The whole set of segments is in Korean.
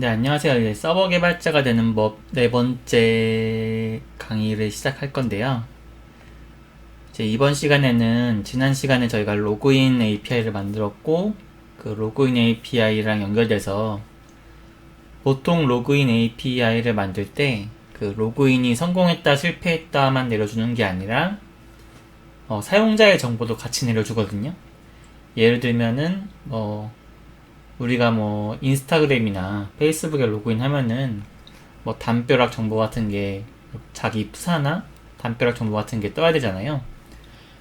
네, 안녕하세요. 이제 서버 개발자가 되는 법 네 번째 강의를 시작할 건데요. 이제 이번 시간에는 지난 시간에 저희가 로그인 API를 만들었고, 그 로그인 API랑 연결돼서 보통 로그인 API를 만들 때 그 로그인이 성공했다, 실패했다만 내려주는 게 아니라 사용자의 정보도 같이 내려주거든요. 예를 들면은 우리가 인스타그램이나 페이스북에 로그인 하면은 담벼락 정보 같은 게 자기 프사나 담벼락 정보 같은 게 떠야 되잖아요.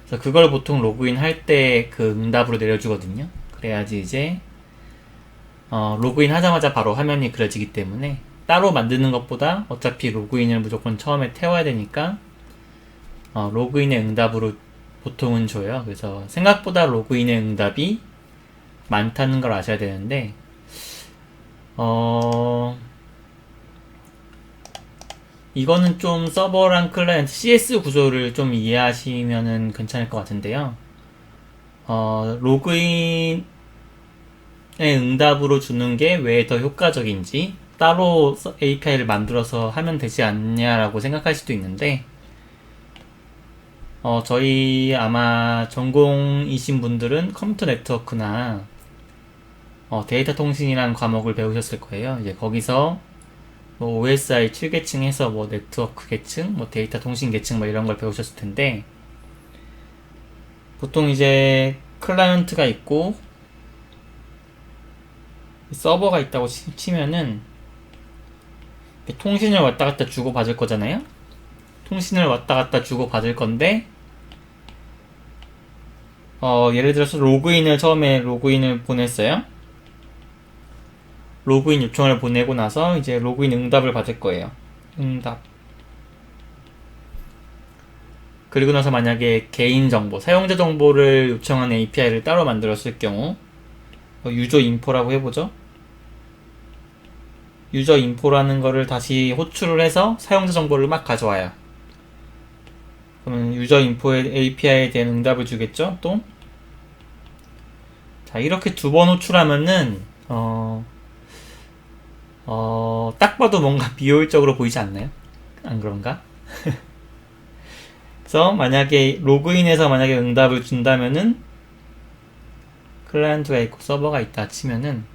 그래서 그걸 보통 로그인 할 때 그 응답으로 내려주거든요. 그래야지 이제 로그인 하자마자 바로 화면이 그려지기 때문에 따로 만드는 것보다 어차피 로그인을 무조건 처음에 태워야 되니까 로그인의 응답으로 보통은 줘요. 그래서 생각보다 로그인의 응답이 많다는 걸 아셔야 되는데 이거는 좀 서버랑 클라이언트 CS 구조를 좀 이해하시면은 괜찮을 것 같은데요. 로그인의 응답으로 주는 게 왜 더 효과적인지 따로 API를 만들어서 하면 되지 않냐라고 생각할 수도 있는데 저희 아마 전공이신 분들은 컴퓨터 네트워크나 데이터 통신이라는 과목을 배우셨을 거예요. 이제 거기서 OSI 7계층 해서 네트워크 계층, 데이터 통신 계층 이런 걸 배우셨을 텐데 보통 이제 클라이언트가 있고 서버가 있다고 치면은 통신을 왔다 갔다 주고 받을 거잖아요. 통신을 왔다 갔다 주고 받을 건데 예를 들어서 처음에 로그인을 보냈어요. 로그인 요청을 보내고 나서 이제 로그인 응답을 받을 거예요. 응답. 그리고 나서 만약에 개인정보, 사용자 정보를 요청하는 API를 따로 만들었을 경우 유저 인포라고 해보죠. 유저 인포라는 거를 다시 호출을 해서 사용자 정보를 막 가져와요. 그러면 유저 인포의 API에 대한 응답을 주겠죠. 또 자, 이렇게 두 번 호출하면은 딱 봐도 뭔가 비효율적으로 보이지 않나요? 안 그런가? 그래서 만약에 로그인해서 만약에 응답을 준다면은 클라이언트가 있고 서버가 있다 치면은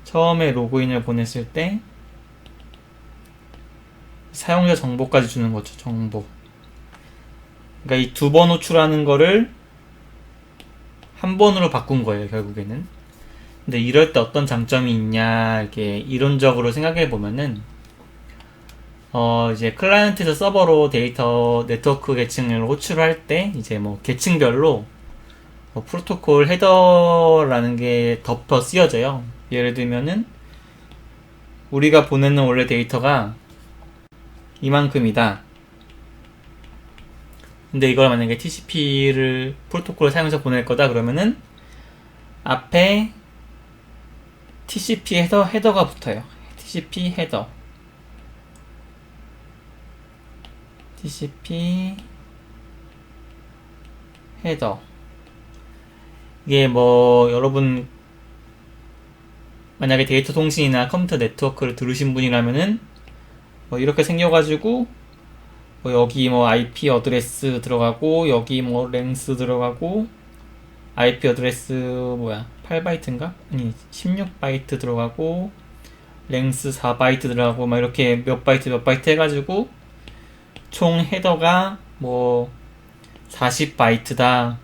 처음에 로그인을 보냈을 때 사용자 정보까지 주는 거죠. 정보. 그러니까 이 두 번 호출하는 거를 한 번으로 바꾼 거예요. 결국에는. 근데 이럴 때 어떤 장점이 있냐 이렇게 이론적으로 생각해 보면은 이제 클라이언트에서 서버로 데이터 네트워크 계층을 호출할 때 이제 계층별로 프로토콜 헤더라는 게 덮어 쓰여져요. 예를 들면은 우리가 보내는 원래 데이터가 이만큼이다. 근데 이걸 만약에 TCP를 프로토콜을 사용해서 보낼 거다 그러면은 앞에 TCP 헤더가 붙어요. TCP 헤더. TCP 헤더. 이게 여러분 만약에 데이터 통신이나 컴퓨터 네트워크를 들으신 분이라면은 이렇게 생겨가지고 여기 IP 어드레스 들어가고 여기 랭스 들어가고 IP 어드레스 8바이트인가? 아니 16바이트 들어가고 랭스 4바이트 들어가고 이렇게 몇 바이트 해가지고 총 헤더가 40바이트다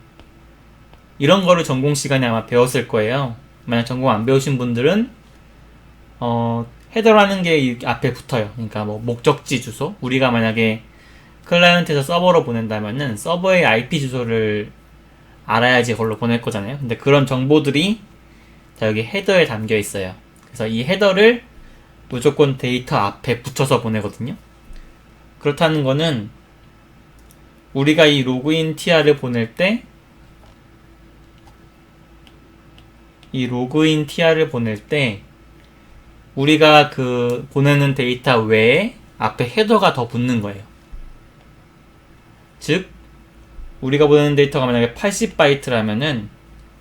이런 거를 전공 시간에 아마 배웠을 거예요. 만약 전공 안 배우신 분들은 헤더라는 게 앞에 붙어요. 그러니까 목적지 주소. 우리가 만약에 클라이언트에서 서버로 보낸다면은 서버의 IP 주소를 알아야지 그걸로 보낼 거잖아요. 근데 그런 정보들이 여기 헤더에 담겨 있어요. 그래서 이 헤더를 무조건 데이터 앞에 붙여서 보내거든요. 그렇다는 거는 우리가 이 로그인 TR을 보낼 때 우리가 그 보내는 데이터 외에 앞에 헤더가 더 붙는 거예요. 즉 우리가 보내는 데이터가 만약에 80바이트라면은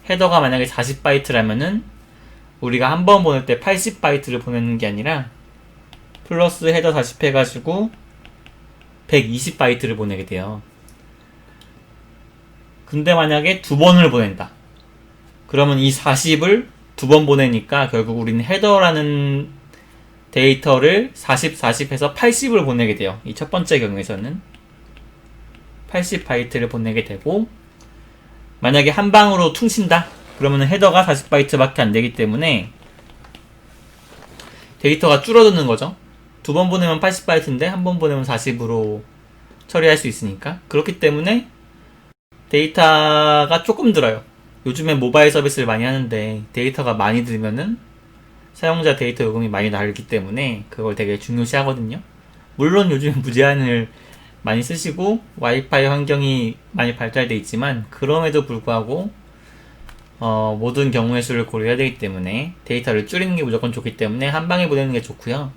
헤더가 만약에 40바이트라면은 우리가 한 번 보낼 때 80바이트를 보내는 게 아니라 플러스 헤더 40 해가지고 120바이트를 보내게 돼요. 근데 만약에 두 번을 보낸다. 그러면 이 40을 두 번 보내니까 결국 우리는 헤더라는 데이터를 40, 40 해서 80을 보내게 돼요. 이 첫 번째 경우에서는 80바이트를 보내게 되고, 만약에 한 방으로 퉁친다? 그러면 헤더가 40바이트밖에 안 되기 때문에 데이터가 줄어드는 거죠. 두 번 보내면 80바이트인데 한 번 보내면 40으로 처리할 수 있으니까. 그렇기 때문에 데이터가 조금 들어요. 요즘에 모바일 서비스를 많이 하는데 데이터가 많이 들면은 사용자 데이터 요금이 많이 나르기 때문에 그걸 되게 중요시 하거든요. 물론 요즘에 무제한을 많이 쓰시고 와이파이 환경이 많이 발달돼 있지만 그럼에도 불구하고 모든 경우의 수를 고려해야 되기 때문에 데이터를 줄이는 게 무조건 좋기 때문에 한 방에 보내는 게 좋고요.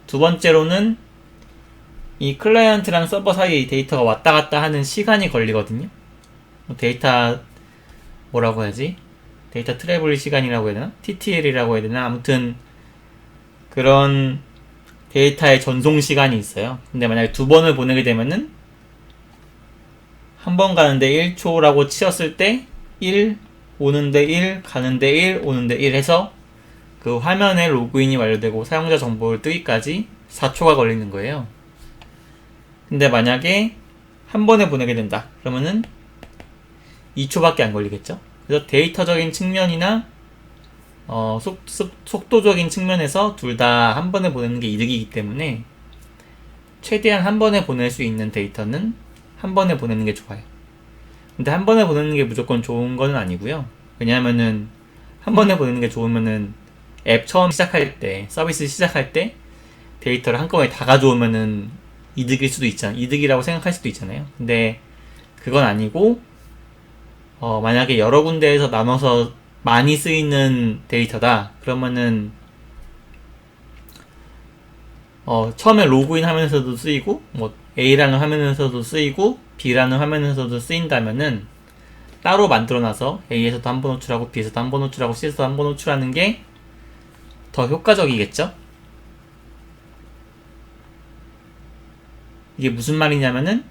두 번째로는 이 클라이언트랑 서버 사이 데이터가 왔다 갔다 하는 시간이 걸리거든요. 데이터 뭐라고 해야지? 데이터 트래블 시간이라고 해야 되나? TTL이라고 해야 되나? 아무튼 그런 데이터의 전송 시간이 있어요. 근데 만약에 두 번을 보내게 되면은 한 번 가는데 1초라고 치었을 때 1, 오는데 1, 가는데 1, 오는데 1 해서 그 화면에 로그인이 완료되고 사용자 정보를 뜨기까지 4초가 걸리는 거예요. 근데 만약에 한 번에 보내게 된다. 그러면은 2초밖에 안 걸리겠죠? 그래서 데이터적인 측면이나 속도적인 측면에서 둘 다 한 번에 보내는 게 이득이기 때문에 최대한 한 번에 보낼 수 있는 데이터는 한 번에 보내는 게 좋아요. 근데 한 번에 보내는 게 무조건 좋은 건 아니고요. 왜냐하면은 한 번에 보내는 게 좋으면은 앱 처음 시작할 때, 서비스 시작할 때 데이터를 한꺼번에 다 가져오면은 이득일 수도 있잖아요. 이득이라고 생각할 수도 있잖아요. 근데 그건 아니고 만약에 여러 군데에서 나눠서 많이 쓰이는 데이터다. 그러면은 처음에 로그인 화면에서도 쓰이고 뭐 A라는 화면에서도 쓰이고 B라는 화면에서도 쓰인다면은 따로 만들어놔서 A에서도 한 번 호출하고 B에서도 한 번 호출하고 C에서도 한 번 호출하는 게 더 효과적이겠죠? 이게 무슨 말이냐면은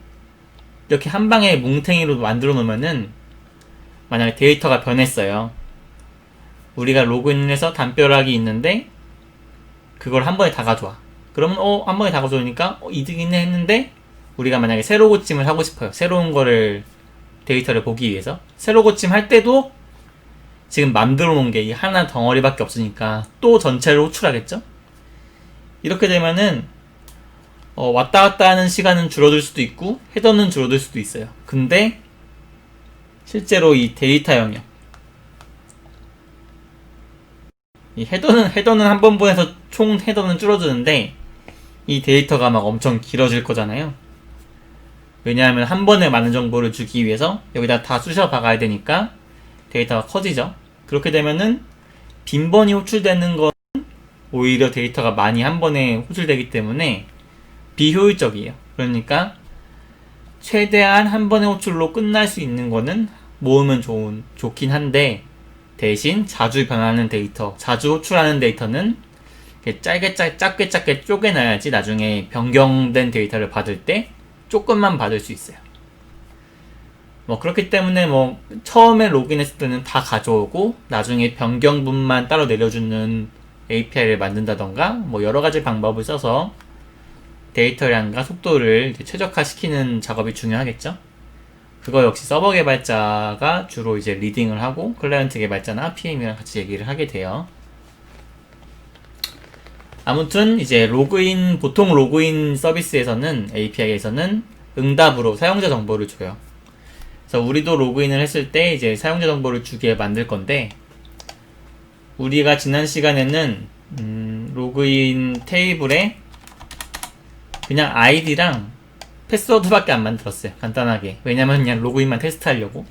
이렇게 한 방에 뭉탱이로 만들어 놓으면은 만약에 데이터가 변했어요. 우리가 로그인을 해서 담벼락이 있는데 그걸 한 번에 다 가져와. 그러면 한 번에 다 가져오니까 이득이네 했는데 우리가 만약에 새로 고침을 하고 싶어요. 새로운 거를 데이터를 보기 위해서 새로 고침할 때도 지금 만들어 놓은 게 이 하나 덩어리밖에 없으니까 또 전체를 호출하겠죠? 이렇게 되면은 왔다 갔다 하는 시간은 줄어들 수도 있고 헤더는 줄어들 수도 있어요. 근데 실제로 이 데이터 영역 이 헤더는 한 번 보내서 총 헤더는 줄어드는데 이 데이터가 막 엄청 길어질 거잖아요. 왜냐하면 한 번에 많은 정보를 주기 위해서 여기다 다 쑤셔 박아야 되니까 데이터가 커지죠. 그렇게 되면은 빈번히 호출되는 건 오히려 데이터가 많이 한 번에 호출되기 때문에 비효율적이에요. 그러니까 최대한 한 번의 호출로 끝날 수 있는 거는 모으면 좋긴 한데 대신 자주 변하는 데이터, 자주 호출하는 데이터는 작게 쪼개놔야지 나중에 변경된 데이터를 받을 때 조금만 받을 수 있어요. 뭐 그렇기 때문에 뭐 처음에 로그인했을 때는 다 가져오고 나중에 변경분만 따로 내려주는 API를 만든다던가 뭐 여러 가지 방법을 써서 데이터량과 속도를 최적화시키는 작업이 중요하겠죠. 그거 역시 서버 개발자가 주로 이제 리딩을 하고 클라이언트 개발자나 PM이랑 같이 얘기를 하게 돼요. 아무튼 이제 보통 로그인 서비스에서는 API에서는 응답으로 사용자 정보를 줘요. 그래서 우리도 로그인을 했을 때 이제 사용자 정보를 주게 만들 건데 우리가 지난 시간에는 로그인 테이블에 그냥 아이디랑 패스워드밖에 안 만들었어요. 간단하게. 왜냐면 그냥 로그인만 테스트하려고.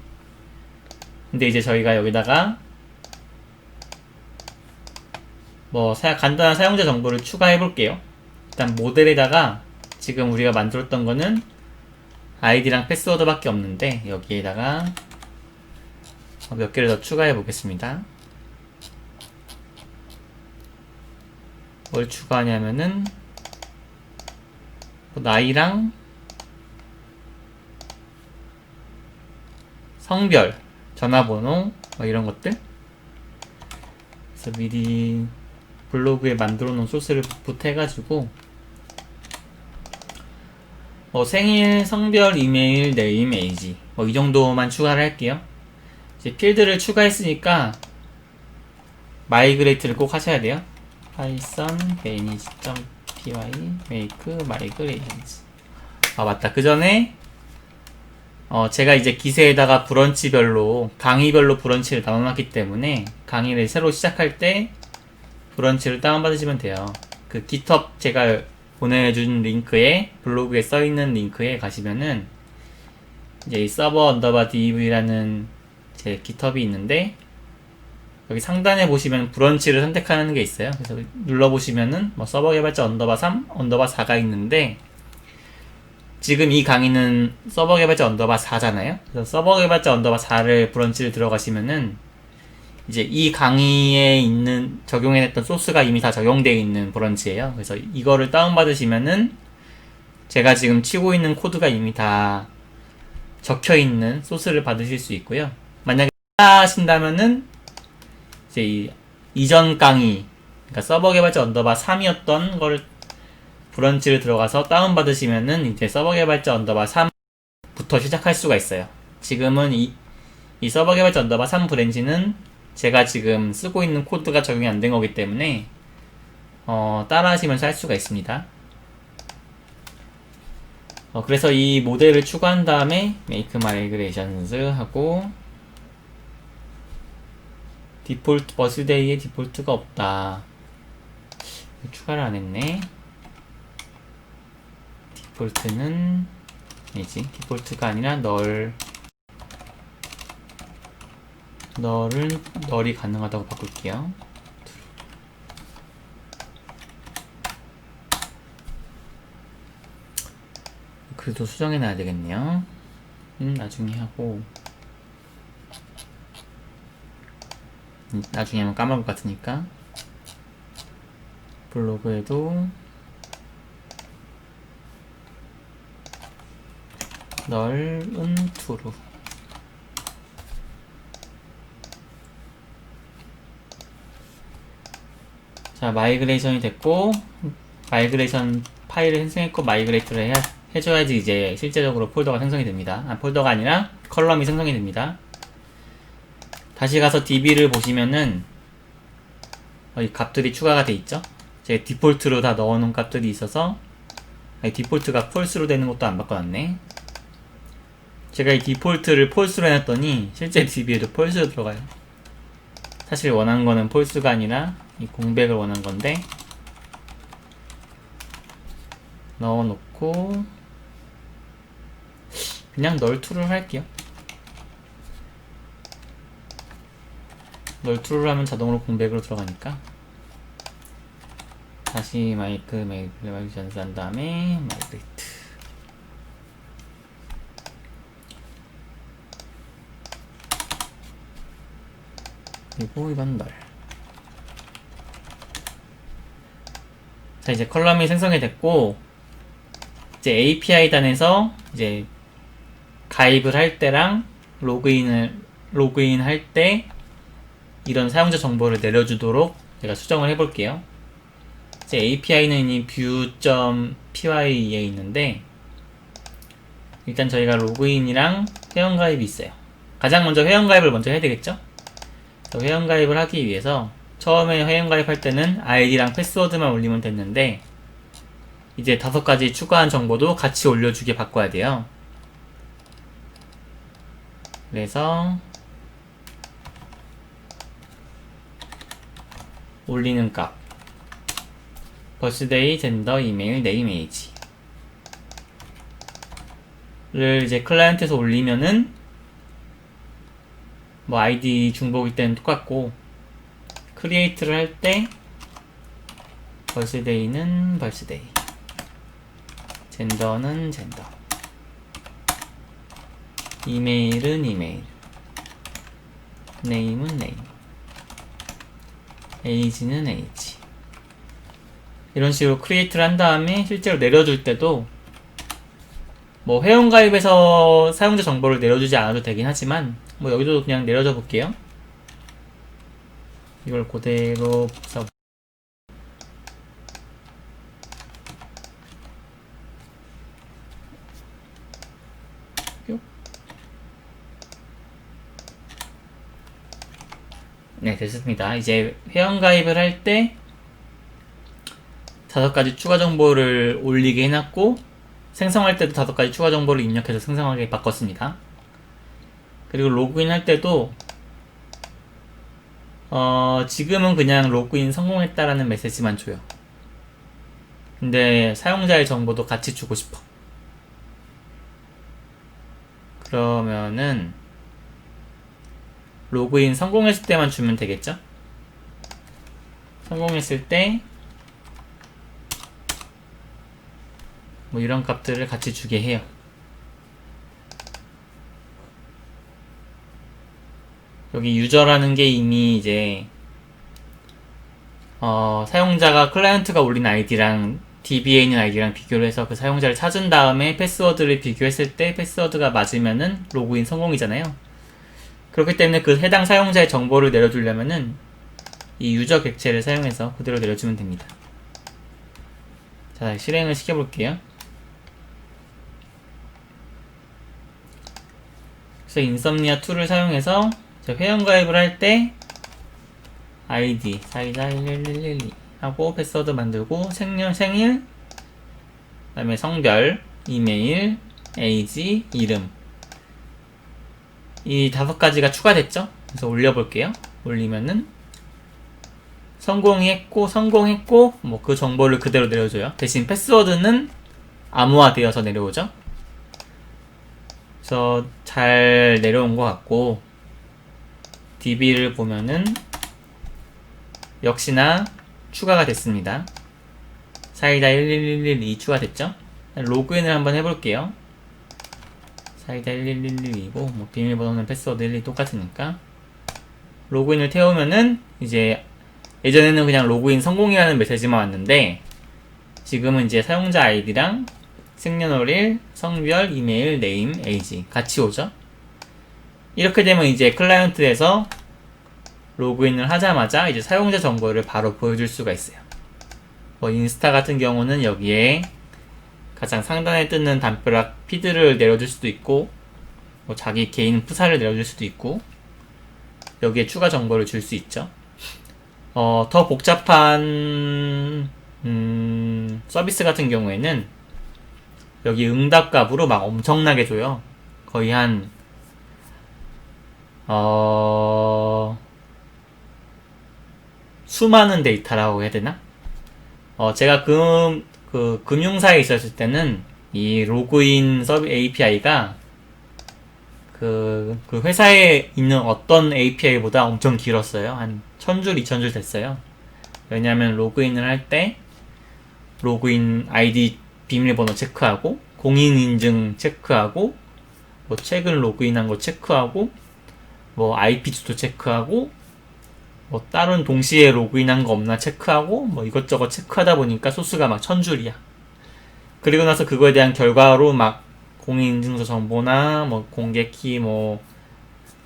근데 이제 저희가 여기다가 뭐 간단한 사용자 정보를 추가해 볼게요. 일단 모델에다가 지금 우리가 만들었던 거는 아이디랑 패스워드밖에 없는데 여기에다가 몇 개를 더 추가해 보겠습니다. 뭘 추가하냐면은 뭐 나이랑 성별, 전화번호 뭐 이런 것들. 그래서 미리 블로그에 만들어 놓은 소스를 붓해가지고 뭐 생일, 성별, 이메일, 네임, 에이지 뭐 이 정도만 추가를 할게요. 이제 필드를 추가했으니까 마이그레이트를 꼭 하셔야 돼요. python manage.py make migrations. 아 맞다. 그 전에 제가 이제 기세에다가 브런치별로 강의별로 브런치를 나눠놨기 때문에 강의를 새로 시작할 때 브런치를 다운받으시면 돼요. 그 GitHub 제가 보내준 링크에 블로그에 써있는 링크에 가시면은 이제 이 서버 언더바 div라는 제 GitHub이 있는데 여기 상단에 보시면 브런치를 선택하는 게 있어요. 그래서 눌러보시면은 뭐 서버 개발자 언더바 3, 언더바 4가 있는데 지금 이 강의는 서버 개발자 언더바 4잖아요. 그래서 서버 개발자 언더바 4를 브런치를 들어가시면은 이제 이 강의에 있는 적용해냈던 소스가 이미 다 적용되어 있는 브런치예요. 그래서 이거를 다운받으시면은 제가 지금 치고 있는 코드가 이미 다 적혀있는 소스를 받으실 수 있고요. 만약에 하신다면은 이제 이전 강의, 그러니까 서버 개발자 언더바 3이었던 거를 브런치를 들어가서 다운받으시면은 이제 서버 개발자 언더바 3부터 시작할 수가 있어요. 지금은 이 서버 개발자 언더바 3 브랜치는 제가 지금 쓰고 있는 코드가 적용이 안 된 거기 때문에 따라 하시면서 할 수가 있습니다. 그래서 이 모델을 추가한 다음에 make migrations 하고 디폴트 버스데이에 디폴트가 없다. 추가를 안 했네. 디폴트는 아니지. 디폴트가 아니라 널이 가능하다고 바꿀게요. 글도 수정해 놔야 되겠네요. 나중에 하고 나중에 하면 까먹을 것 같으니까 블로그에도 널은 true. 자, 마이그레이션이 됐고 마이그레이션 파일을 생성했고 마이그레이트를 해줘야지 이제 실제적으로 폴더가 생성이 됩니다. 폴더가 아니라 컬럼이 생성이 됩니다. 다시 가서 db를 보시면은 이 값들이 추가가 돼 있죠. 제가 디폴트로 다 넣어놓은 값들이 있어서 디폴트가 폴스로 되는 것도 안 바꿔놨네. 제가 이 디폴트를 폴스로 해놨더니 실제 db에도 폴스로 들어가요. 사실 원하는 거는 폴스가 아니라 이 공백을 원한 건데 넣어놓고 그냥 널2를 할게요. 널2를 하면 자동으로 공백으로 들어가니까 다시 마이그레이션스 한 다음에 마이그레이트. 그리고 이건 널. 자, 이제 컬럼이 생성이 됐고 이제 API 단에서 이제 가입을 할 때랑 로그인 할 때 이런 사용자 정보를 내려주도록 제가 수정을 해볼게요. 이제 API는 이 view.py에 있는데 일단 저희가 로그인이랑 회원가입이 있어요. 가장 먼저 회원가입을 먼저 해야 되겠죠? 회원가입을 하기 위해서 처음에 회원가입할 때는 아이디랑 패스워드만 올리면 됐는데 이제 5가지 추가한 정보도 같이 올려주게 바꿔야 돼요. 그래서 올리는 값 birthday, 젠더, 이메일, 네임, 에이지 를 이제 클라이언트에서 올리면은 뭐 아이디 중복일 때는 똑같고 크리에이트를 할 때 birthday는 birthday, 젠더는 젠더, 이메일은 이메일, 네임은 네임, 에이지는 에이지 이런 식으로 크리에이트를 한 다음에 실제로 내려줄 때도 뭐 회원가입에서 사용자 정보를 내려주지 않아도 되긴 하지만 뭐 여기도 그냥 내려줘 볼게요. 이걸 그대로 써. 네, 됐습니다. 이제 회원가입을 할 때 5가지 추가 정보를 올리게 해놨고 생성할 때도 5가지 추가 정보를 입력해서 생성하게 바꿨습니다. 그리고 로그인 할 때도 지금은 그냥 로그인 성공했다라는 메시지만 줘요. 근데 사용자의 정보도 같이 주고 싶어. 그러면은 로그인 성공했을 때만 주면 되겠죠? 성공했을 때 뭐 이런 값들을 같이 주게 해요. 여기 유저라는 게 이미 이제 사용자가 클라이언트가 올린 아이디랑 DB에 있는 아이디랑 비교를 해서 그 사용자를 찾은 다음에 패스워드를 비교했을 때 패스워드가 맞으면은 로그인 성공이잖아요. 그렇기 때문에 그 해당 사용자의 정보를 내려주려면은 이 유저 객체를 사용해서 그대로 내려주면 됩니다. 자, 실행을 시켜볼게요. 그래서 인썸니아 툴을 사용해서 회원가입을 할 때 아이디 사이다 1112 하고 패스워드 만들고 생일 그 다음에 성별, 이메일, 에이지, 이름 이 5가지가 추가됐죠? 그래서 올려볼게요. 올리면은 성공했고 뭐 그 정보를 그대로 내려줘요. 대신 패스워드는 암호화되어서 내려오죠. 그래서 잘 내려온 것 같고 DB를 보면은 역시나 추가가 됐습니다. 사이다 11112 추가됐죠? 로그인을 한번 해볼게요. 사이다 11112이고 뭐 비밀번호는 패스워드 12 똑같으니까 로그인을 태우면은 이제 예전에는 그냥 로그인 성공이라는 메시지만 왔는데 지금은 이제 사용자 아이디랑 생년월일, 성별, 이메일, 네임, 에이지 같이 오죠. 이렇게 되면 이제 클라이언트에서 로그인을 하자마자 이제 사용자 정보를 바로 보여줄 수가 있어요. 뭐 인스타 같은 경우는 여기에 가장 상단에 뜨는 담벼락 피드를 내려줄 수도 있고 뭐 자기 개인 프사를 내려줄 수도 있고 여기에 추가 정보를 줄 수 있죠. 더 복잡한 서비스 같은 경우에는 여기 응답 값으로 막 엄청나게 줘요. 거의 한 수많은 데이터라고 해야 되나? 제가 그 금융사에 있었을 때는 이 로그인 서비 API가 그 회사에 있는 어떤 API보다 엄청 길었어요. 한 1000줄, 2000줄 됐어요. 왜냐면 로그인을 할 때 로그인 아이디 비밀번호 체크하고 공인인증 체크하고 뭐 최근 로그인한 거 체크하고 뭐 IP 주소 체크하고 뭐 다른 동시에 로그인한 거 없나 체크하고 뭐 이것저것 체크하다 보니까 소스가 막 1000줄이야. 그리고 나서 그거에 대한 결과로 막 공인인증서 정보나 뭐 공개키 뭐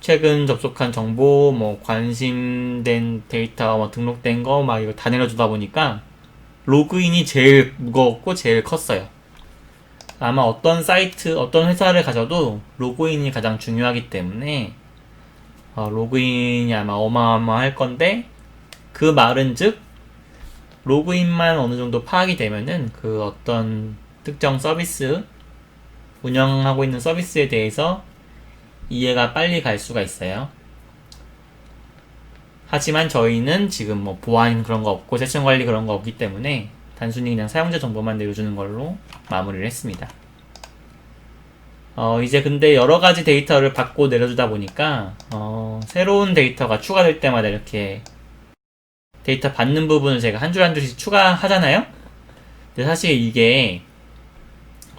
최근 접속한 정보 뭐 관심된 데이터 뭐 등록된 거 막 이거 다 내려주다 보니까 로그인이 제일 무거웠고 제일 컸어요. 아마 어떤 사이트 어떤 회사를 가져도 로그인이 가장 중요하기 때문에 로그인이 아마 어마어마할 건데 그 말은 즉 로그인만 어느 정도 파악이 되면은 그 어떤 특정 서비스 운영하고 있는 서비스에 대해서 이해가 빨리 갈 수가 있어요. 하지만 저희는 지금 뭐 보안 그런 거 없고 세션 관리 그런 거 없기 때문에 단순히 그냥 사용자 정보만 내려주는 걸로 마무리를 했습니다. 이제 근데 여러 가지 데이터를 받고 내려주다 보니까 새로운 데이터가 추가될 때마다 이렇게 데이터 받는 부분을 제가 한 줄 한 줄씩 추가하잖아요. 근데 사실 이게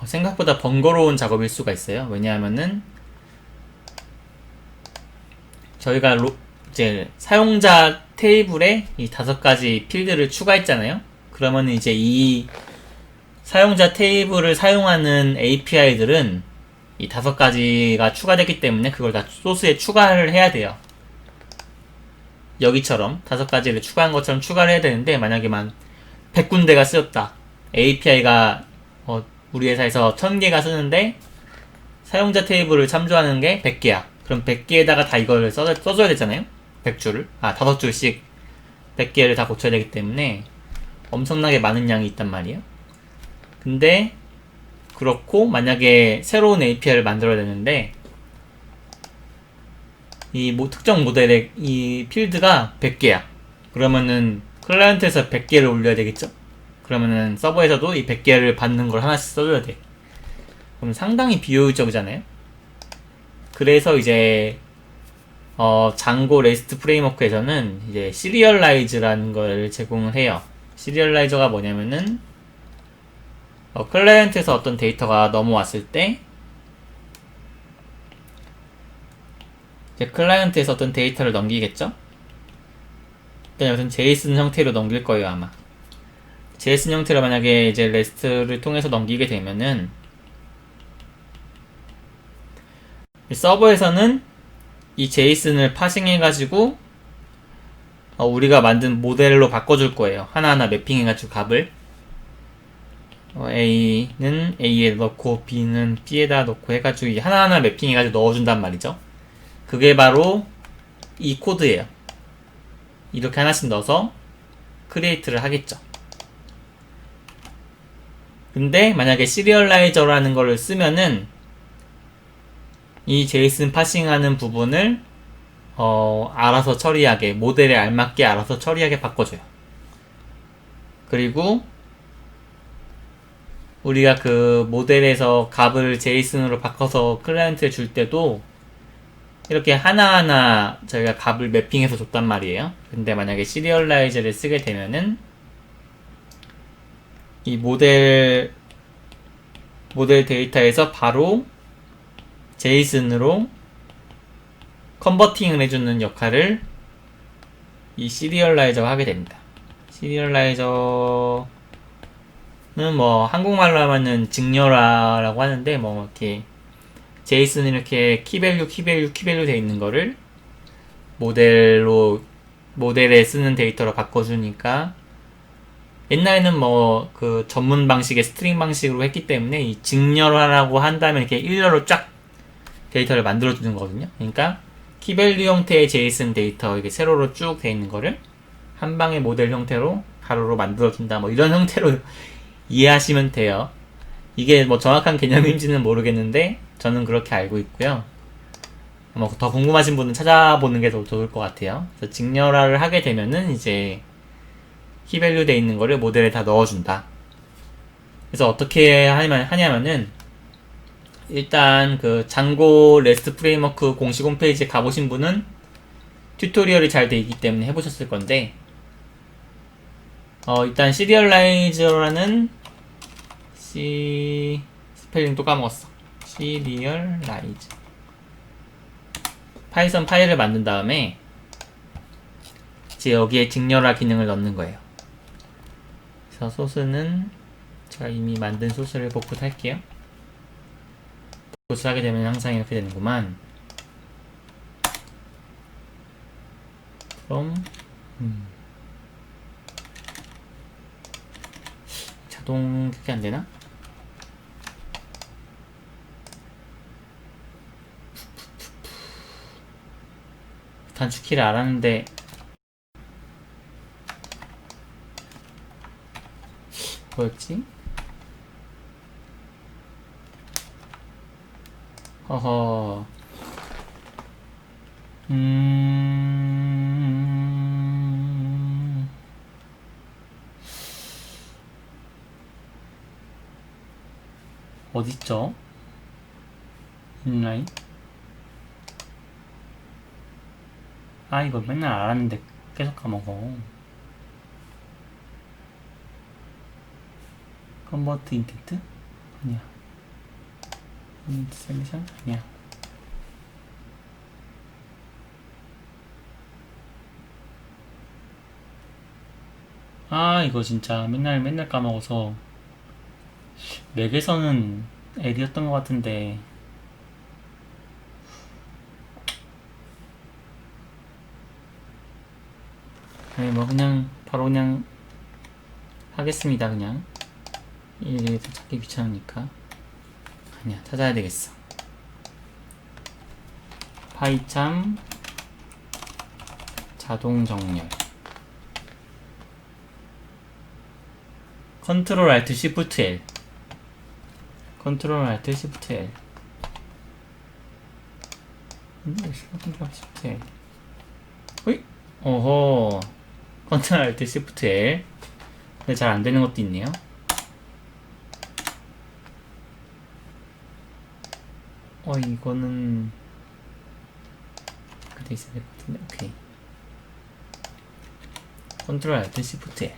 생각보다 번거로운 작업일 수가 있어요. 왜냐하면은 저희가 이제 사용자 테이블에 이 5가지 필드를 추가했잖아요. 그러면 이제 이 사용자 테이블을 사용하는 API들은 이 5가지가 추가됐기 때문에 그걸 다 소스에 추가를 해야 돼요. 여기처럼 5가지를 추가한 것처럼 추가를 해야 되는데, 만약에 100군데가 쓰였다. API가 우리 회사에서 1000개가 쓰는데 사용자 테이블을 참조하는 게 100개야. 그럼 100개에다가 다 이걸 써줘야 되잖아요? 100줄을. 5줄씩 100개를 다 고쳐야 되기 때문에 엄청나게 많은 양이 있단 말이에요. 근데 그렇고, 만약에 새로운 API를 만들어야 되는데 이 특정 모델의 이 필드가 100개야. 그러면은 클라이언트에서 100개를 올려야 되겠죠? 그러면은 서버에서도 이 100개를 받는 걸 하나씩 써줘야 돼. 그럼 상당히 비효율적이잖아요? 그래서 이제 장고 레스트 프레임워크에서는 이제 시리얼라이즈라는 걸 제공을 해요. 시리얼라이저가 뭐냐면은 클라이언트에서 어떤 데이터가 넘어왔을 때 이제 클라이언트에서 어떤 데이터를 넘기겠죠? 일단 여기서는 JSON 형태로 넘길 거예요, 아마. JSON 형태로 만약에 이제 REST를 통해서 넘기게 되면은 서버에서는 이 JSON을 파싱해가지고 우리가 만든 모델로 바꿔줄 거예요. 하나하나 매핑해가지고 값을 A는 A에 넣고 B는 B에다 넣고 해가지고 하나하나 매핑해가지고 넣어준단 말이죠. 그게 바로 이 코드예요. 이렇게 하나씩 넣어서 크리에이트를 하겠죠. 근데 만약에 시리얼라이저라는 거를 쓰면은 이 JSON 파싱하는 부분을 알아서 처리하게, 모델에 알맞게 알아서 처리하게 바꿔줘요. 그리고 우리가 그 모델에서 값을 JSON으로 바꿔서 클라이언트에 줄 때도 이렇게 하나하나 저희가 값을 매핑해서 줬단 말이에요. 근데 만약에 시리얼라이저를 쓰게 되면은 이 모델 데이터에서 바로 JSON으로 컨버팅을 해주는 역할을 이 시리얼라이저가 하게 됩니다. 시리얼라이저는 뭐 한국말로 하면은 직렬화라고 하는데, 뭐 이렇게 JSON 이렇게 키밸류 돼 있는 거를 모델에 쓰는 데이터로 바꿔주니까, 옛날에는 뭐 그 전문 방식의 스트링 방식으로 했기 때문에 이 직렬화라고 한다면 이렇게 일렬로 쫙 데이터를 만들어주는 거거든요. 그러니까 키밸류 형태의 JSON 데이터, 이게 세로로 쭉 돼 있는 거를 한 방의 모델 형태로 가로로 만들어준다, 뭐 이런 형태로 이해하시면 돼요. 이게 뭐 정확한 개념인지는 모르겠는데 저는 그렇게 알고 있고요. 뭐 더 궁금하신 분은 찾아보는 게 더 좋을 것 같아요. 그래서 직렬화를 하게 되면은 이제 키밸류 돼 있는 거를 모델에 다 넣어준다. 그래서 어떻게 하냐면은, 일단 그 장고 레스트 프레임워크 공식 홈페이지에 가보신 분은 튜토리얼이 잘 돼 있기 때문에 해보셨을 건데, 일단 시리얼라이저라는 스펠링 또 까먹었어. 시리얼라이즈. 파이썬 파일을 만든 다음에 이제 여기에 직렬화 기능을 넣는 거예요. 그래서 소스는 제가 이미 만든 소스를 복붙 할게요. 복붙을 하게 되면 항상 이렇게 되는구만. 그럼 자동 그게 안 되나? 단축키를 알았는데 뭐였지? 허허. 어딨죠? 인라인? 이거 맨날 알았는데 계속 까먹어. 컨버트 인텐트? 아니야. 인텐트 셀렉션? 아니야. 아, 이거 진짜 맨날 까먹어서 맥에서는 L이었던 것 같은데. 아니 뭐 그냥 바로 그냥 하겠습니다. 그냥 이게 찾기 귀찮으니까. 아니야, 찾아야 되겠어. 파이참 자동 정렬. 컨트롤 알트 시프트 L. 컨트롤 알트 시프트 L. 컨트롤 시프트 L. 어이? 오호. 컨트롤 알트 시프트 L. 근데 잘 안 되는 것도 있네요. 이거는 그때 있어야 될 것 같은데. 오케이. 컨트롤 알트 시프트 L.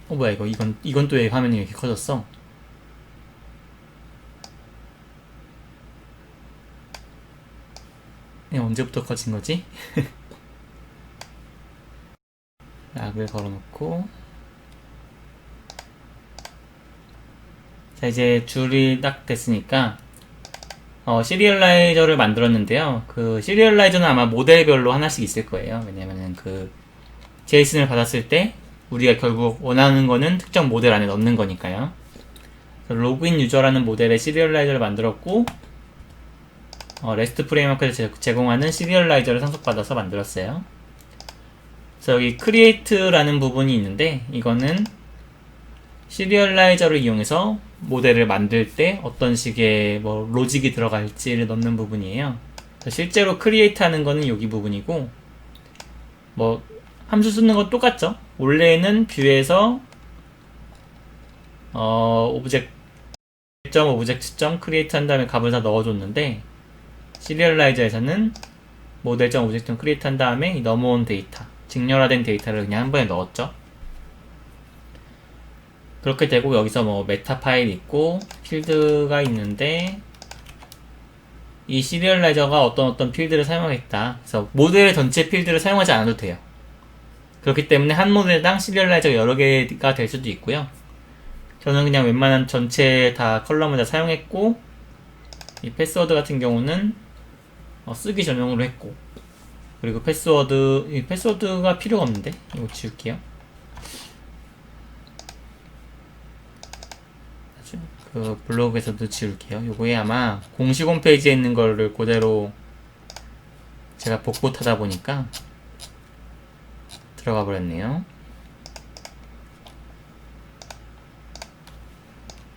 뭐야 이거. 이건 또 왜 화면이 이렇게 커졌어? 언제부터 커진 거지? 락을 걸어놓고. 자, 이제 줄이 딱 됐으니까 시리얼라이저를 만들었는데요. 그 시리얼라이저는 아마 모델별로 하나씩 있을 거예요. 왜냐면은 그 제이슨을 받았을 때 우리가 결국 원하는 거는 특정 모델 안에 넣는 거니까요. 로그인 유저라는 모델의 시리얼라이저를 만들었고, 레스트 프레임워크에서 제공하는 시리얼라이저를 상속받아서 만들었어요. 그래서 여기 create라는 부분이 있는데, 이거는 시리얼라이저를 이용해서 모델을 만들 때 어떤 식의 뭐 로직이 들어갈지를 넣는 부분이에요. 실제로 create 하는 거는 여기 부분이고, 뭐 함수 쓰는 건 똑같죠. 원래는 뷰에서 오브젝트.create 한 다음에 값을 다 넣어줬는데, 시리얼라이저에서는 모델.object.create 한 다음에 이 넘어온 데이터, 직렬화된 데이터를 그냥 한 번에 넣었죠. 그렇게 되고, 여기서 뭐 메타 파일 있고 필드가 있는데, 이 시리얼라이저가 어떤 필드를 사용하겠다. 그래서 모델의 전체 필드를 사용하지 않아도 돼요. 그렇기 때문에 한 모델당 시리얼라이저가 여러 개가 될 수도 있고요. 저는 그냥 웬만한 전체 다 컬럼을 다 사용했고, 이 패스워드 같은 경우는 쓰기 전용으로 했고, 그리고 이 패스워드가 필요가 없는데 이거 지울게요. 그 블로그에서도 지울게요. 요거에 아마 공식 홈페이지에 있는 거를 그대로 제가 복붙하다 보니까 들어가 버렸네요.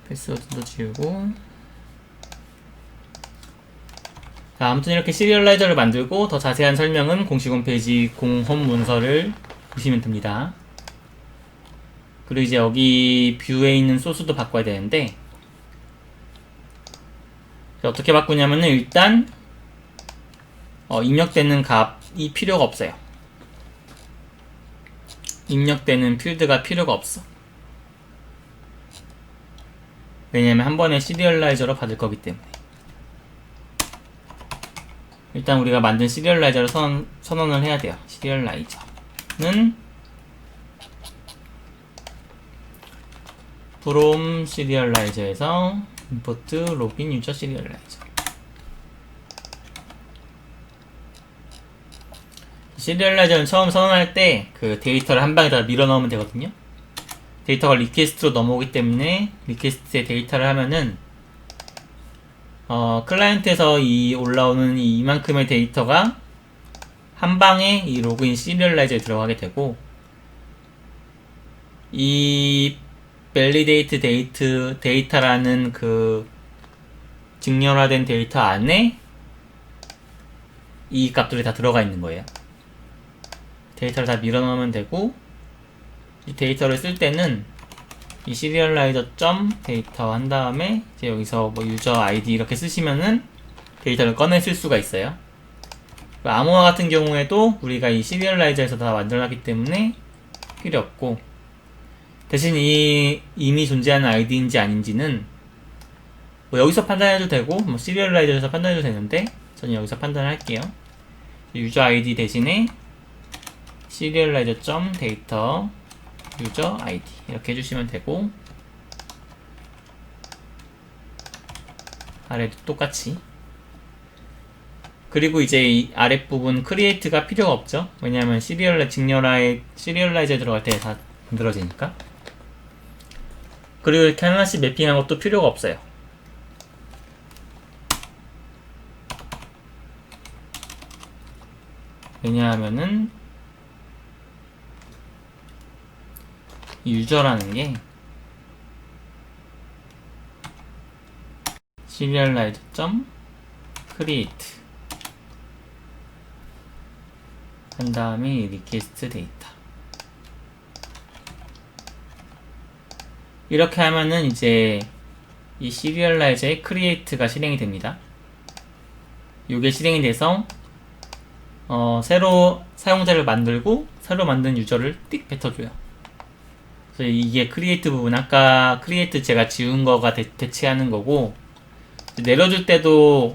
패스워드도 지우고. 자, 아무튼 이렇게 시리얼라이저를 만들고, 더 자세한 설명은 공식 홈페이지 공홈 문서를 보시면 됩니다. 그리고 이제 여기 뷰에 있는 소스도 바꿔야 되는데, 어떻게 바꾸냐면은 일단 입력되는 값이 필요가 없어요. 입력되는 필드가 필요가 없어. 왜냐면 한 번에 시리얼라이저로 받을 거기 때문에. 일단 우리가 만든 시리얼라이저를 선언을 해야 돼요. 시리얼라이저는 from 시리얼라이저에서 import login user 시리얼라이저. 시리얼라이저는 처음 선언할 때 그 데이터를 한 방에 다 밀어 넣으면 되거든요. 데이터가 리퀘스트로 넘어오기 때문에 리퀘스트에 데이터를 하면은 클라이언트에서 올라오는 이만큼의 데이터가 한 방에 이 로그인 시리얼라이저에 들어가게 되고, 이 validate 데이터라는 그 직렬화된 데이터 안에 이 값들이 다 들어가 있는 거예요. 데이터를 다 밀어넣으면 되고, 이 데이터를 쓸 때는 이 시리얼라이저 점 데이터 한 다음에 이제 여기서 뭐 유저 아이디 이렇게 쓰시면은 데이터를 꺼내 쓸 수가 있어요. 암호화 같은 경우에도 우리가 이 시리얼라이저에서 다 만들어놨기 때문에 필요 없고, 대신 이미 존재하는 아이디인지 아닌지는 뭐 여기서 판단해도 되고, 뭐 시리얼라이저에서 판단해도 되는데, 저는 여기서 판단을 할게요. 유저 아이디 대신에 serializer.data user id 이렇게 해주시면 되고, 아래도 똑같이. 그리고 이제 이 아랫부분 create가 필요가 없죠. 왜냐하면 시리얼라이저에 들어갈 때 다 만들어지니까. 그리고 이렇게 하나씩 매핑한 것도 필요가 없어요. 왜냐하면은 유저라는 게 serializer.create 한 다음에 request 데이터 이렇게 하면은 이제 이 시리얼라이저의 create가 실행이 됩니다. 이게 실행이 돼서 새로 사용자를 만들고 새로 만든 유저를 띡 뱉어줘요. 그래서 이게 create 부분, 아까 create 제가 지운 거가 대체하는 거고, 내려줄 때도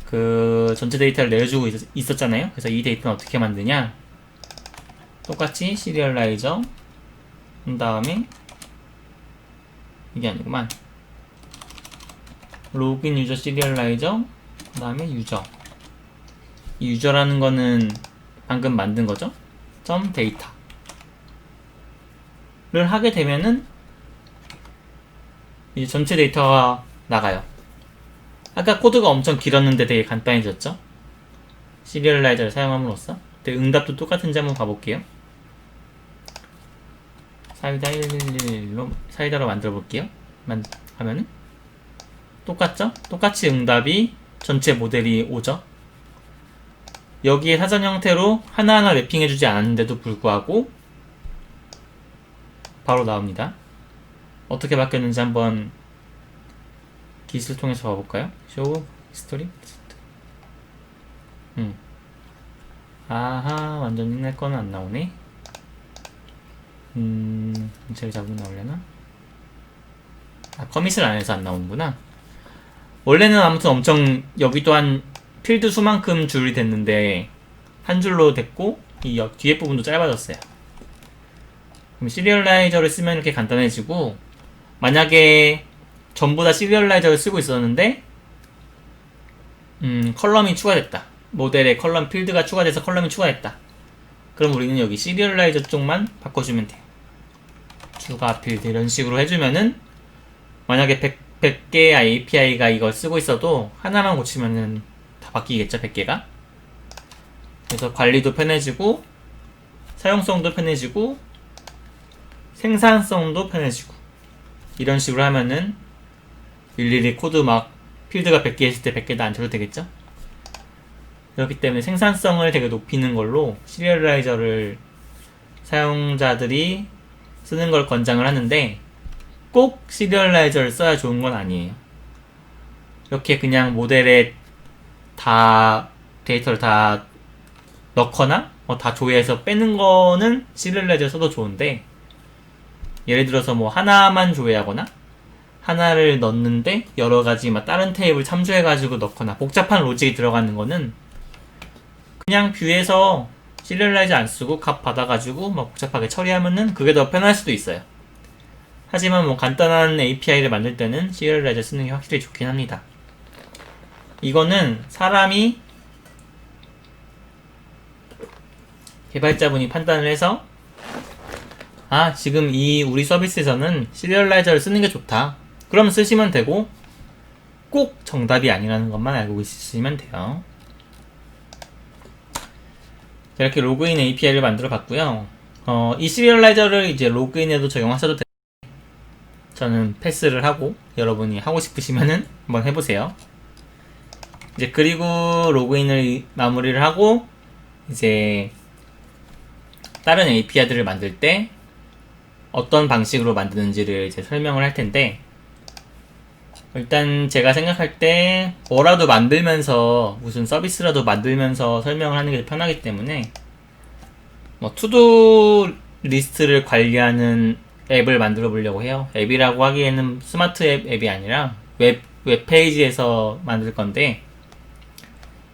그 전체 데이터를 내려주고 있었잖아요. 그래서 이 데이터는 어떻게 만드냐, 똑같이 시리얼라이저 한 다음에 이게 아니구만, 로그인 유저 시리얼라이저 그 다음에 유저. 이 유저라는 거는 방금 만든 거죠. 점 데이터를 하게 되면은 이제 전체 데이터가 나가요. 아까 코드가 엄청 길었는데 되게 간단해졌죠. 시리얼라이저를 사용함으로써. 근데 응답도 똑같은지 한번 봐볼게요. 사이다 111로 사이다로 만들어 볼게요. 하면은 똑같죠? 똑같이 응답이 전체 모델이 오죠. 여기에 사전 형태로 하나하나 랩핑해주지 않았는데도 불구하고 바로 나옵니다. 어떻게 바뀌었는지 한번 기술 통해서 봐볼까요? 쇼 히스토리. 아하, 완전 옛날 거는 안 나오네. 제일 잡으면 나오려나? 커밋을 안 해서 안 나오는구나. 원래는 아무튼 엄청 여기 또한 필드 수만큼 줄이 됐는데 한 줄로 됐고, 이 뒤에 부분도 짧아졌어요. 그럼 시리얼라이저를 쓰면 이렇게 간단해지고, 만약에 전부 다 시리얼라이저를 쓰고 있었는데 컬럼이 추가됐다, 모델에 컬럼 필드가 추가돼서 컬럼이 추가됐다, 그럼 우리는 여기 시리얼라이저 쪽만 바꿔주면 돼요. 추가 필드 이런 식으로 해주면은 만약에 100개의 API가 이걸 쓰고 있어도 하나만 고치면은 다 바뀌겠죠, 100개가. 그래서 관리도 편해지고 사용성도 편해지고 생산성도 편해지고, 이런 식으로 하면은 일일이 코드 막 필드가 100개 있을 때 100개도 안 쳐도 되겠죠. 그렇기 때문에 생산성을 되게 높이는 걸로 시리얼라이저를 사용자들이 쓰는 걸 권장을 하는데, 꼭 시리얼라이저를 써야 좋은 건 아니에요. 이렇게 그냥 모델에 다 데이터를 다 넣거나 다 조회해서 빼는 거는 시리얼라이저 써도 좋은데, 예를 들어서 뭐 하나만 조회하거나 하나를 넣는데 여러 가지 막 다른 테이블 참조해가지고 넣거나 복잡한 로직이 들어가는 거는 그냥 뷰에서 시리얼라이저 안 쓰고 값 받아가지고 막 복잡하게 처리하면은 그게 더 편할 수도 있어요. 하지만 뭐 간단한 API를 만들 때는 시리얼라이저 쓰는 게 확실히 좋긴 합니다. 이거는 사람이, 개발자분이 판단을 해서 지금 이 우리 서비스에서는 시리얼라이저를 쓰는 게 좋다, 그럼 쓰시면 되고, 꼭 정답이 아니라는 것만 알고 있으시면 돼요. 이렇게 로그인 API를 만들어 봤고요. 이 시리얼라이저를 이제 로그인에도 적용하셔도 돼요. 저는 패스를 하고, 여러분이 하고 싶으시면은 한번 해보세요. 이제 그리고 로그인을 마무리를 하고, 이제 다른 API들을 만들 때 어떤 방식으로 만드는지를 이제 설명을 할 텐데, 일단 제가 생각할 때 뭐라도 만들면서, 무슨 서비스라도 만들면서 설명을 하는 게 편하기 때문에 뭐 투두 리스트를 관리하는 앱을 만들어 보려고 해요. 앱이라고 하기에는 스마트 앱이 아니라 웹페이지에서 만들 건데,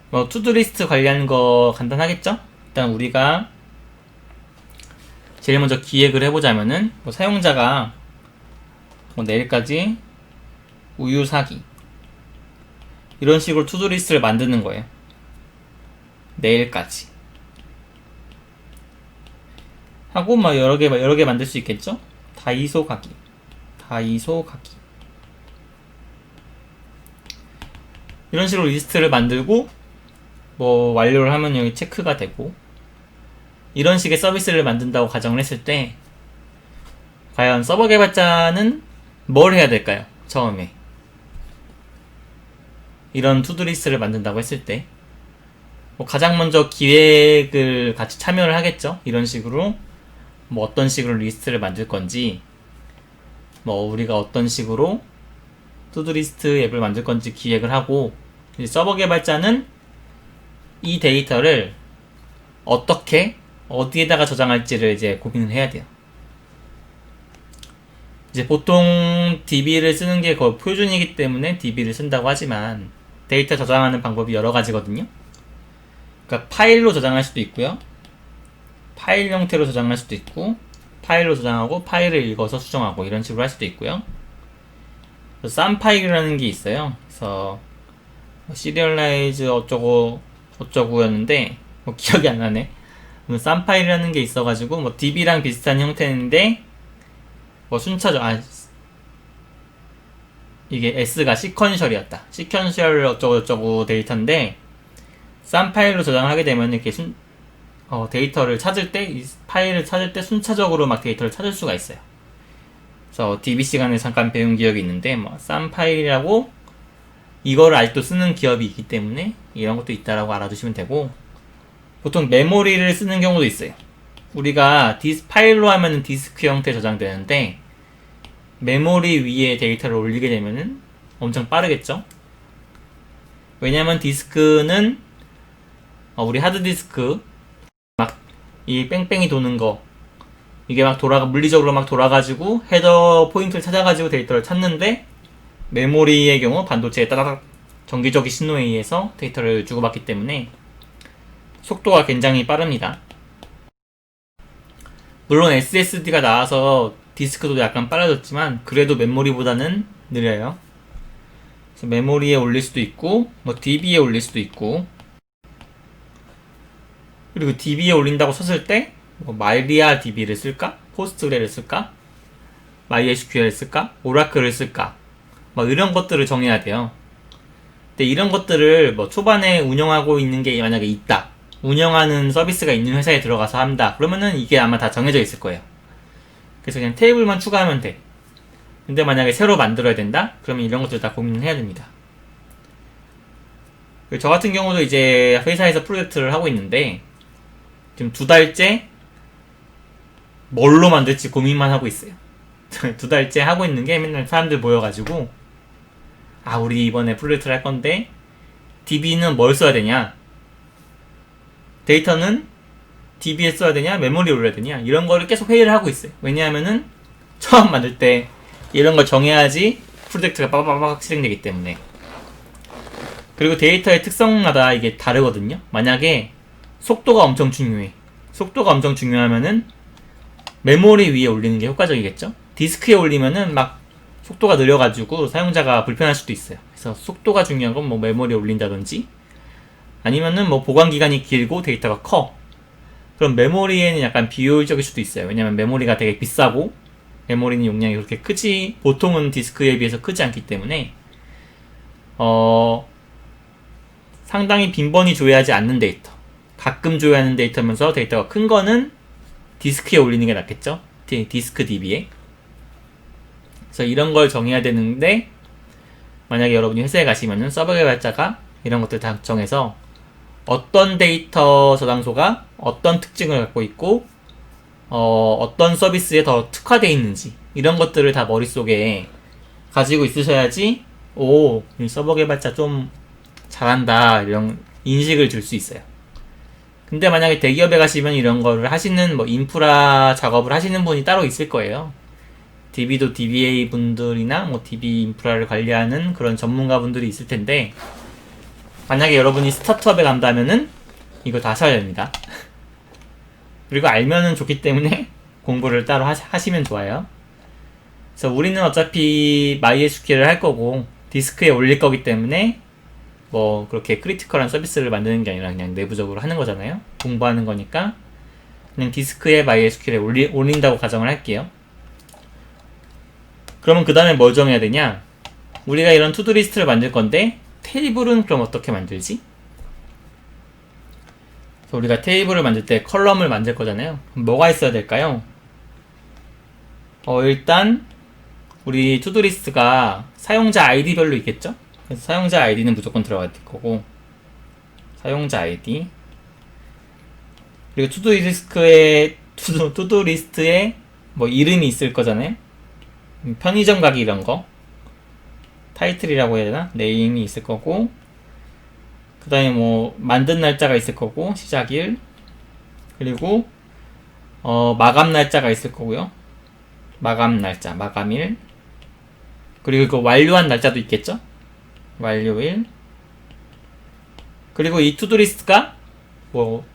뭐 투두 리스트 관리하는 거 간단하겠죠? 일단 우리가 제일 먼저 기획을 해보자면은 뭐 사용자가 뭐 내일까지 우유 사기 이런 식으로 투두리스트를 만드는 거예요. 내일까지 하고 막 여러 개 만들 수 있겠죠? 다이소 가기 이런 식으로 리스트를 만들고 뭐 완료를 하면 여기 체크가 되고 이런 식의 서비스를 만든다고 가정을 했을 때 과연 서버 개발자는 뭘 해야 될까요? 처음에 이런 투두리스트를 만든다고 했을 때 뭐 가장 먼저 기획을 같이 참여를 하겠죠. 이런 식으로 뭐 어떤 식으로 리스트를 만들 건지 뭐 우리가 어떤 식으로 투두리스트 앱을 만들 건지 기획을 하고 이제 서버 개발자는 이 데이터를 어떻게 어디에다가 저장할지를 이제 고민을 해야 돼요. 이제 보통 DB를 쓰는 게 거의 표준이기 때문에 DB를 쓴다고 하지만 데이터 저장하는 방법이 여러 가지거든요. 그러니까 파일로 저장할 수도 있고요. 파일 형태로 저장할 수도 있고 파일로 저장하고 파일을 읽어서 수정하고 이런 식으로 할 수도 있고요. 쌈 파일이라는 게 있어요. 그래서 시리얼라이즈 어쩌고였는데 뭐 기억이 안 나네. 쌈 파일이라는 게 있어가지고 뭐 DB랑 비슷한 형태인데 뭐 이게 S가 시퀀셜이었다. 시퀀셜 어쩌고저쩌고 데이터인데 쌈 파일로 저장하게 되면 이렇게 데이터를 찾을 때, 이 파일을 찾을 때 순차적으로 막 데이터를 찾을 수가 있어요. 그래서 DB 시간에 잠깐 배운 기억이 있는데, 뭐, 쌈 파일이라고 이거를 아직도 쓰는 기업이 있기 때문에 이런 것도 있다라고 알아두시면 되고, 보통 메모리를 쓰는 경우도 있어요. 우리가 파일로 하면은 디스크 형태 저장되는데, 메모리 위에 데이터를 올리게 되면은 엄청 빠르겠죠? 왜냐면 디스크는 우리 하드디스크 막 이 뺑뺑이 도는 거 이게 막 물리적으로 막 돌아가지고 헤더 포인트를 찾아가지고 데이터를 찾는데 메모리의 경우 반도체에 따다닥 전기적인 신호에 의해서 데이터를 주고받기 때문에 속도가 굉장히 빠릅니다. 물론 SSD가 나와서 디스크도 약간 빨라졌지만 그래도 메모리보다는 느려요. 그래서 메모리에 올릴 수도 있고 뭐 DB에 올릴 수도 있고 그리고 DB에 올린다고 쳤을 때 뭐 마이리아 DB를 쓸까? 포스트그레를 쓸까? MySQL을 쓸까? 오라클을 쓸까? 막 이런 것들을 정해야 돼요. 근데 이런 것들을 뭐 초반에 운영하고 있는 게 만약에 있다. 운영하는 서비스가 있는 회사에 들어가서 한다. 그러면은 이게 아마 다 정해져 있을 거예요. 그래서 그냥 테이블만 추가하면 돼. 근데 만약에 새로 만들어야 된다? 그러면 이런 것들 다 고민을 해야 됩니다. 저 같은 경우도 이제 회사에서 프로젝트를 하고 있는데 지금 2달째 뭘로 만들지 고민만 하고 있어요. 2달째 하고 있는 게 맨날 사람들 모여가지고 우리 이번에 프로젝트를 할 건데 DB는 뭘 써야 되냐? 데이터는 DB에 써야 되냐? 메모리에 올려야 되냐? 이런 거를 계속 회의를 하고 있어요. 왜냐하면은 처음 만들 때 이런 걸 정해야지 프로젝트가 빠바바박 실행되기 때문에. 그리고 데이터의 특성마다 이게 다르거든요. 만약에 속도가 엄청 중요해. 속도가 엄청 중요하면은 메모리 위에 올리는 게 효과적이겠죠? 디스크에 올리면은 막 속도가 느려가지고 사용자가 불편할 수도 있어요. 그래서 속도가 중요한 건 뭐 메모리에 올린다든지 아니면은 뭐 보관 기간이 길고 데이터가 커. 그럼 메모리에는 약간 비효율적일 수도 있어요. 왜냐면 메모리가 되게 비싸고 메모리는 용량이 그렇게 크지 보통은 디스크에 비해서 크지 않기 때문에 상당히 빈번히 조회하지 않는 데이터 가끔 조회하는 데이터면서 데이터가 큰 거는 디스크에 올리는 게 낫겠죠? 디스크 DB에. 그래서 이런 걸 정해야 되는데 만약에 여러분이 회사에 가시면은 서버 개발자가 이런 것들 다 정해서 어떤 데이터 저장소가 어떤 특징을 갖고 있고 어떤 서비스에 더 특화되어 있는지 이런 것들을 다 머릿속에 가지고 있으셔야지 이 서버 개발자 좀 잘한다 이런 인식을 줄 수 있어요. 근데 만약에 대기업에 가시면 이런 거를 하시는 뭐 인프라 작업을 하시는 분이 따로 있을 거예요. DB도 DBA 분들이나 뭐 DB 인프라를 관리하는 그런 전문가 분들이 있을 텐데 만약에 여러분이 스타트업에 간다면은 이거 다 하셔야 됩니다. 그리고 알면은 좋기 때문에 공부를 따로 하시면 좋아요. 그래서 우리는 어차피 MySQL을 할 거고 디스크에 올릴 거기 때문에 뭐 그렇게 크리티컬한 서비스를 만드는 게 아니라 그냥 내부적으로 하는 거잖아요. 공부하는 거니까 그냥 디스크에 MySQL에 올린다고 가정을 할게요. 그러면 그 다음에 뭘 정해야 되냐? 우리가 이런 투두 리스트를 만들 건데 테이블은 그럼 어떻게 만들지? 그래서 우리가 테이블을 만들 때 컬럼을 만들 거잖아요. 그럼 뭐가 있어야 될까요? 일단 우리 투두 리스트가 사용자 아이디별로 있겠죠? 그래서 사용자 아이디는 무조건 들어갈 거고 사용자 아이디 그리고 투두 리스트에 뭐 이름이 있을 거잖아요. 편의점 가기 이런 거 타이틀이라고 해야 되나? 네임이 있을 거고 그 다음에 뭐 만든 날짜가 있을 거고 시작일 그리고 마감 날짜가 있을 거고요. 마감 날짜, 마감일 그리고 그 완료한 날짜도 있겠죠? 완료일 그리고 이 투두 리스트가 뭐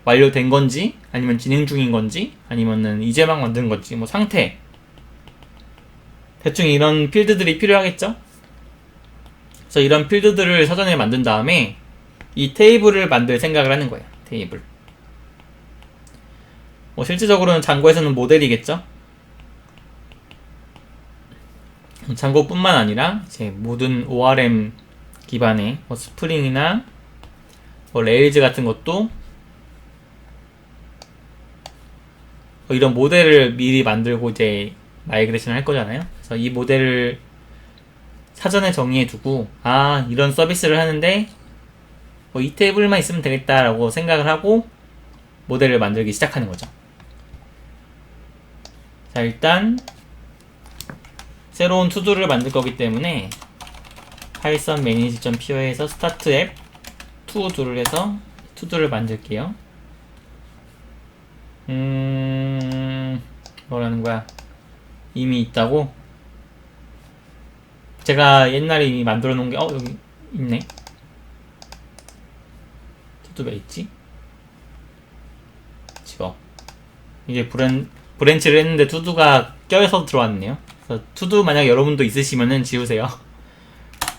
완료된 건지 아니면 진행 중인 건지 아니면은 이제 막 만든 건지 뭐 상태 대충 이런 필드들이 필요하겠죠? 그래서 이런 필드들을 사전에 만든 다음에 이 테이블을 만들 생각을 하는 거예요. 테이블 뭐 실질적으로는 장고에서는 모델이겠죠? 장고뿐만 아니라 이제 모든 ORM 기반의 뭐 스프링이나 뭐 레일즈 같은 것도 이런 모델을 미리 만들고 이제 마이그레이션을 할 거잖아요. 그래서 이 모델을 사전에 정의해 두고 이런 서비스를 하는데 뭐 이 테이블만 있으면 되겠다라고 생각을 하고 모델을 만들기 시작하는 거죠. 자, 일단 새로운 투두를 만들 거기 때문에 python manage.py에서 start app 투두를 해서 투두를 만들게요. 뭐라는 거야? 이미 있다고? 제가 옛날에 이미 만들어 놓은 게 여기 있네. 투두 왜 있지? 지워. 이게 브랜치를 했는데 투두가 껴서 들어왔네요. 그래서 투두 만약 여러분도 있으시면은 지우세요.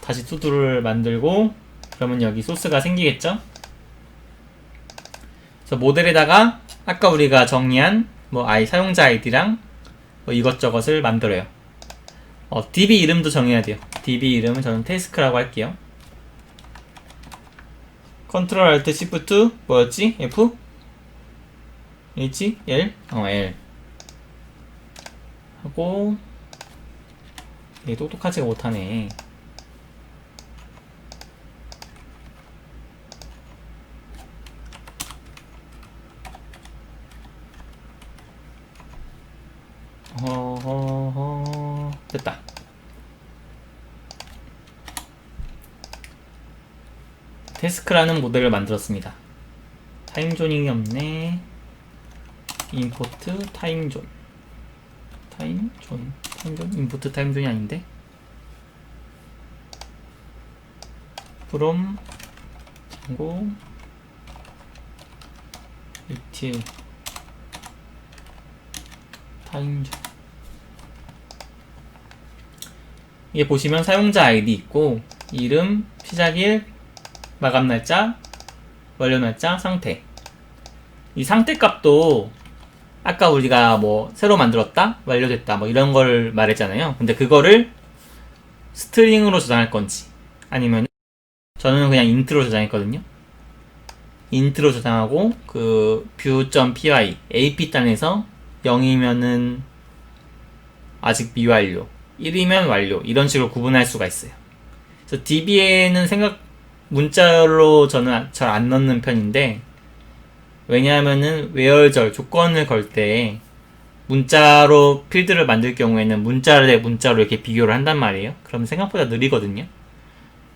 다시 투두를 만들고 그러면 여기 소스가 생기겠죠? 그래서 모델에다가 아까 우리가 정의한 뭐 사용자 아이디랑 뭐 이것저것을 만들어요. DB 이름도 정해야 돼요. DB 이름은 저는 태스크라고 할게요. 컨트롤 알트 시프트 뭐였지? F? H? L? L 하고 이게 똑똑하지가 못하네. 됐다. 태스크라는 모델을 만들었습니다. 타임존이 없네. 임포트 타임존. 타임존. 임포트 타임존이 아닌데. from 장고 it 타임존. 이게 보시면 사용자 아이디 있고 이름, 시작일, 마감 날짜, 완료 날짜, 상태. 이 상태 값도 아까 우리가 뭐 새로 만들었다, 완료됐다 뭐 이런 걸 말했잖아요. 근데 그거를 스트링으로 저장할 건지 아니면 저는 그냥 인트로 저장했거든요. 인트로 저장하고 그 view.py ap단에서 0이면은 아직 미완료, 1이면 완료 이런 식으로 구분할 수가 있어요. 그래서 DB에는 문자로 저는 잘 안 넣는 편인데 왜냐하면은 where절 조건을 걸 때 문자로 필드를 만들 경우에는 문자 대 문자로 이렇게 비교를 한단 말이에요. 그럼 생각보다 느리거든요.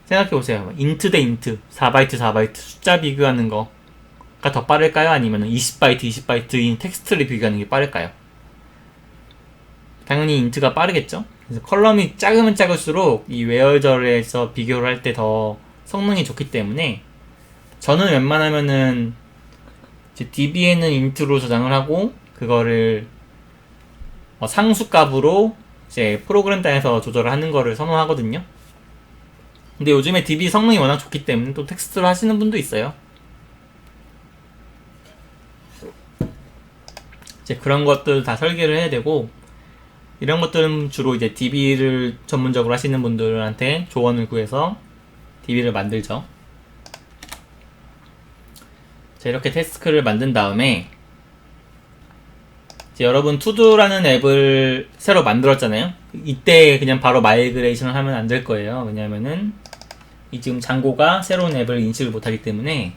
생각해보세요. int 대 int 4바이트 4바이트 숫자 비교하는 거가 더 빠를까요? 아니면 20바이트 20바이트인 텍스트를 비교하는 게 빠를까요? 당연히 int가 빠르겠죠. 그래서 컬럼이 작으면 작을수록 이 where절에서 비교를 할 때 더 성능이 좋기 때문에 저는 웬만하면은 이제 DB에는 int로 저장을 하고 그거를 상수 값으로 이제 프로그램 단에서 조절을 하는 거를 선호하거든요. 근데 요즘에 DB 성능이 워낙 좋기 때문에 또 텍스트로 하시는 분도 있어요. 이제 그런 것들 다 설계를 해야 되고, 이런 것들은 주로 이제 DB를 전문적으로 하시는 분들한테 조언을 구해서 DB를 만들죠. 자, 이렇게 태스크를 만든 다음에 이제 여러분 투두라는 앱을 새로 만들었잖아요. 이때 그냥 바로 마이그레이션을 하면 안 될 거예요. 왜냐면은 이 지금 장고가 새로운 앱을 인식을 못하기 때문에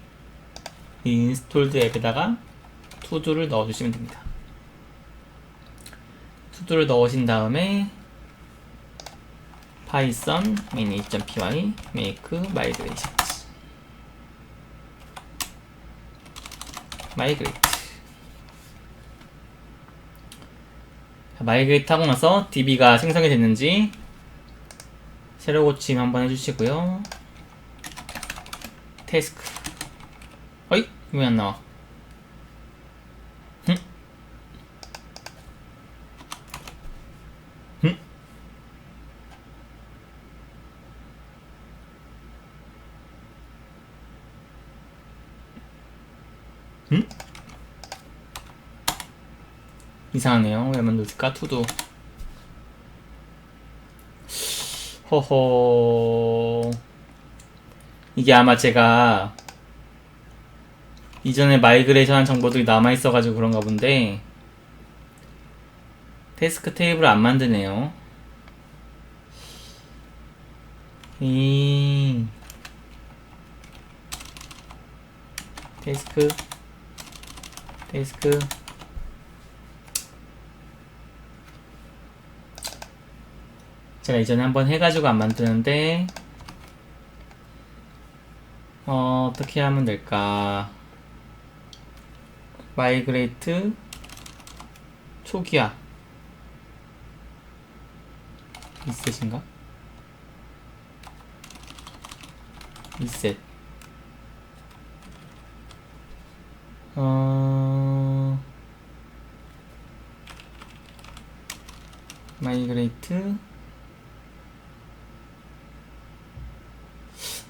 이 인스톨드 앱에다가 투두를 넣어주시면 됩니다. 투두를 넣으신 다음에 python main.py make migrate 마이그레이트 하고 나서 DB가 생성이 됐는지 새로 고침 한번 해주시고요. 태스크. 어이? 왜 안 나와? 응? 응? 응? 이상하네요. 왜 만들었을까? 투두. 허허. 이게 아마 제가 이전에 마이그레이션 한 정보들이 남아있어가지고 그런가 본데 태스크 테이블을 안 만드네요. 태스크 제가 이전에 한번 해가지고 안 만드는데 어떻게 하면 될까? 마이그레이트 초기화 리셋인가? 리셋 마이그레이트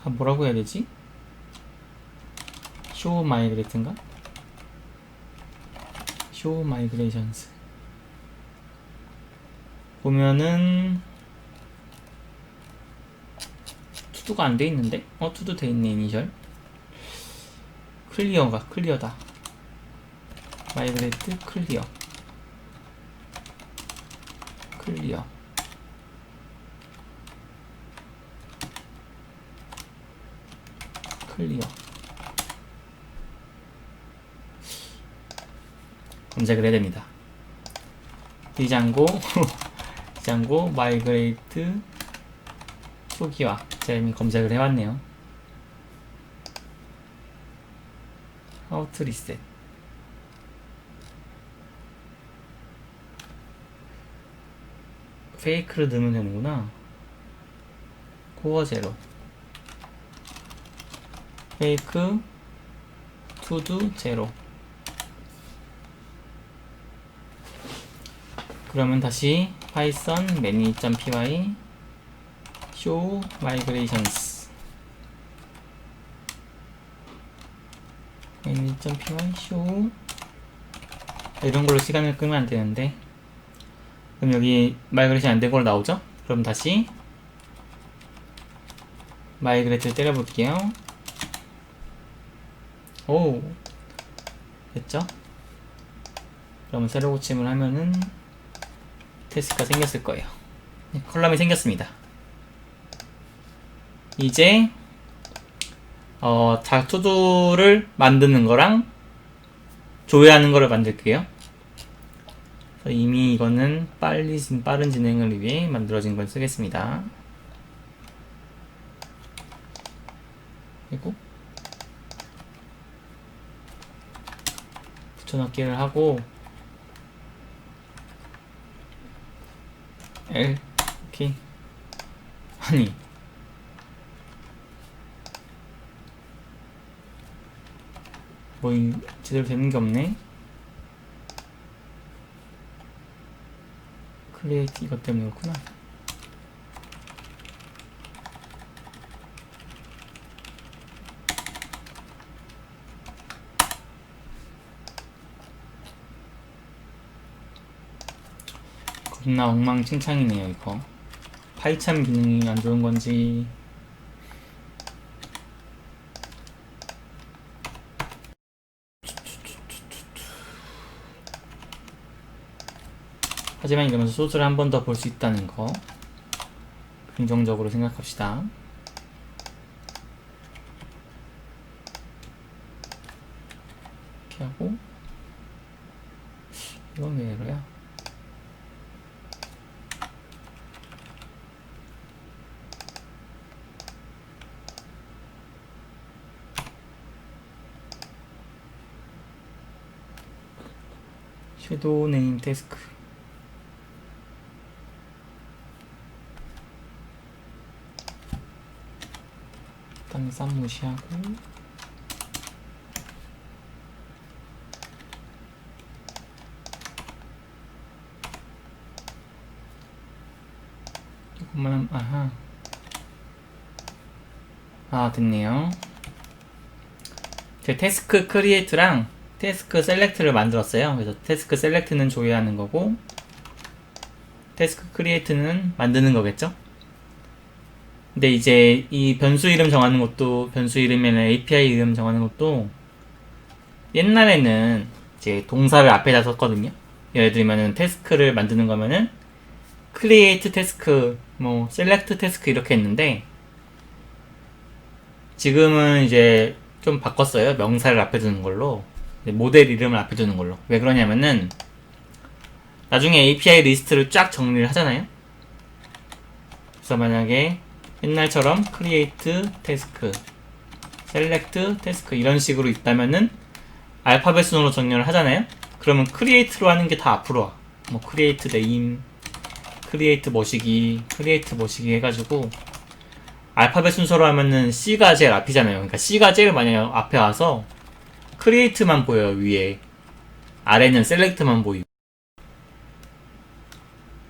뭐라고 해야 되지? 쇼 마이그레이트인가? 쇼 마이그레이션스 보면은 투두가 안 돼 있는데? 투두 돼 있네. 이니셜 클리어다. 마이그레이트 클리어 검색을 해야 됩니다. 디장고 디장고 마이그레이트 초기화 제가 이미 검색을 해왔네요. How to reset 페이크를 넣으면 되는구나. 코어 제로 페이크 투두 제로. 그러면 다시 python many.py show migrations many.py show 이런 걸로 시간을 끄면 안 되는데, 그럼 여기 마이그레이션 안 된 걸로 나오죠? 그럼 다시 마이그레이트를 때려 볼게요. 오, 됐죠? 그러면 새로 고침을 하면은 태스크가 생겼을 거예요. 네, 컬럼이 생겼습니다. 이제 투두를 만드는 거랑 조회하는 거를 만들게요. 이미 이거는 빠른 진행을 위해 만들어진 걸 쓰겠습니다. 그리고 붙여넣기를 하고 오케이. 아니 뭐 제대로 되는 게 없네. 크리에이트 이것 때문에 그렇구나. 겁나 엉망진창이네요 이거. 파이참 기능이 안 좋은 건지. 하지만 이러면서 소스를 한 번 더 볼 수 있다는 거 긍정적으로 생각합시다. 이렇게 하고 이건 왜 이러야? 섀도우 네임 태스크 일단 쌈 무시하고 이것만 하면 아하 됐네요. 제 태스크 크리에이트랑 태스크 셀렉트를 만들었어요. 그래서 태스크 셀렉트는 조회하는 거고 태스크 크리에이트는 만드는 거겠죠. 근데 이제 이 변수 이름 정하는 것도 변수 이름이나 API 이름 정하는 것도 옛날에는 이제 동사를 앞에다 썼거든요. 예를 들면은 태스크를 만드는 거면은 create 태스크, 뭐 select 태스크 이렇게 했는데 지금은 이제 좀 바꿨어요. 명사를 앞에 두는 걸로 모델 이름을 앞에 두는 걸로. 왜 그러냐면은 나중에 API 리스트를 쫙 정리를 하잖아요. 그래서 만약에 옛날처럼 create task, select task 이런 식으로 있다면은 알파벳 순으로 정렬을 하잖아요. 그러면 create로 하는 게 다 앞으로 와. 뭐 create name, create 뭐시기, create 뭐시기 해가지고 알파벳 순서로 하면은 C가 제일 앞이잖아요. 그러니까 C가 제일 만약 앞에 와서 create만 보여요. 위에 아래는 select만 보이고.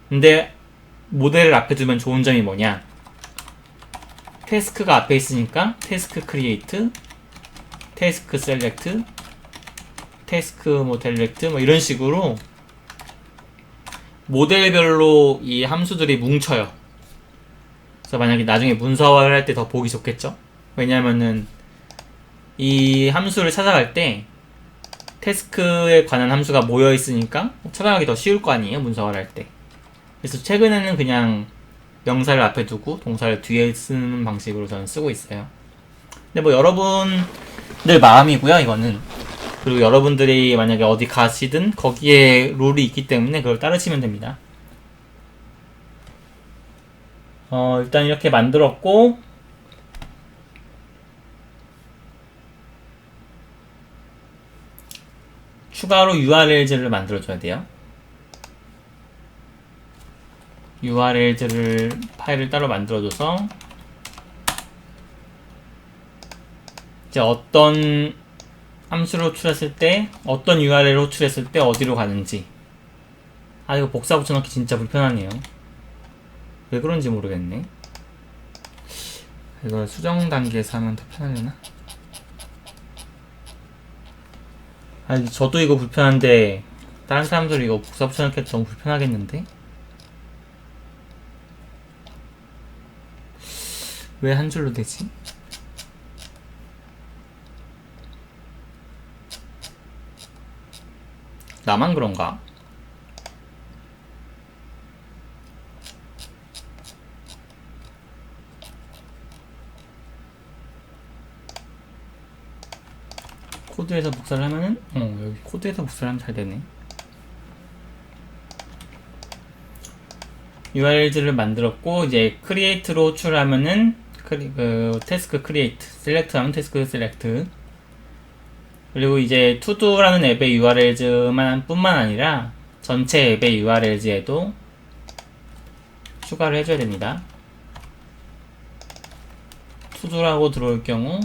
근데 모델을 앞에 두면 좋은 점이 뭐냐, 태스크가 앞에 있으니까 태스크 크리에이트, 태스크 셀렉트, 태스크 뭐 델렉트 뭐 이런 식으로 모델별로 이 함수들이 뭉쳐요. 그래서 만약에 나중에 문서화를 할 때 더 보기 좋겠죠. 왜냐면은 이 함수를 찾아갈 때 태스크에 관한 함수가 모여 있으니까 찾아가기 더 쉬울 거 아니에요, 문서화를 할 때. 그래서 최근에는 그냥 명사를 앞에 두고 동사를 뒤에 쓰는 방식으로 저는 쓰고 있어요. 근데 뭐 여러분들 마음이고요, 이거는. 그리고 여러분들이 만약에 어디 가시든 거기에 룰이 있기 때문에 그걸 따르시면 됩니다. 일단 이렇게 만들었고, 추가로 URL즈를 만들어줘야 돼요. URL즈를 파일을 따로 만들어줘서 이제 어떤 함수를 호출했을 때, 어떤 URL을 호출했을 때 어디로 가는지. 아, 이거 복사 붙여넣기 진짜 불편하네요. 왜 그런지 모르겠네. 이거 수정 단계에서 하면 더 편하려나? 아, 저도 이거 불편한데 다른 사람들이 이거 복사 붙여넣기 너무 불편하겠는데? 왜 한 줄로 되지? 나만 그런가? 코드에서 복사를 하면은 여기 코드에서 복사를 하면 잘 되네. URL즈를 만들었고, 이제 create로 호출하면은 태스크 create, select 하면 태스크 select. 그리고 이제 todo라는 앱의 URL즈만 뿐만 아니라 전체 앱의 URL즈에도 추가를 해줘야 됩니다. todo라고 들어올 경우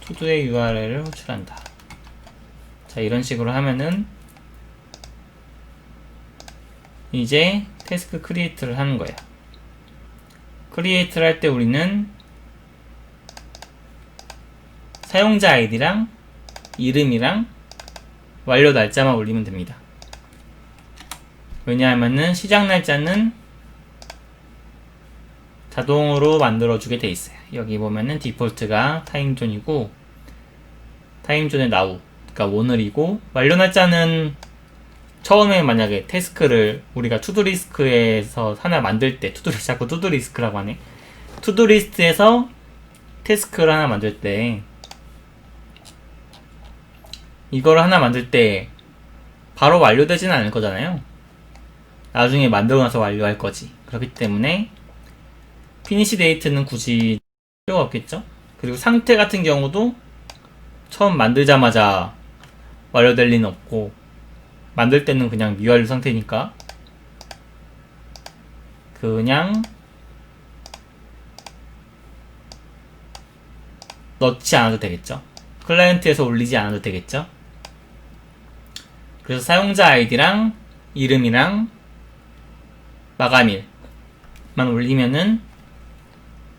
todo의 URL을 호출한다. 자, 이런 식으로 하면은 이제 태스크 크리에이트를 하는 거예요. 크리에이트를 할 때 우리는 사용자 아이디랑 이름이랑 완료 날짜만 올리면 됩니다. 왜냐하면은 시작 날짜는 자동으로 만들어주게 돼 있어요. 여기 보면은 디폴트가 타임존이고 타임존의 now, 그러니까 오늘이고, 완료 날짜는 처음에 만약에 태스크를 우리가 투두리스크에서 하나 만들 때, 자꾸 투두리스크라고 하네. 투두리스트에서 태스크를 하나 만들 때, 이거를 하나 만들 때 바로 완료되지는 않을 거잖아요. 나중에 만들고 나서 완료할 거지. 그렇기 때문에 피니시 데이트는 굳이 필요가 없겠죠. 그리고 상태 같은 경우도 처음 만들자마자 완료될 리는 없고, 만들 때는 그냥 미완료 상태니까 그냥 넣지 않아도 되겠죠. 클라이언트에서 올리지 않아도 되겠죠. 그래서 사용자 아이디랑 이름이랑 마감일만 올리면은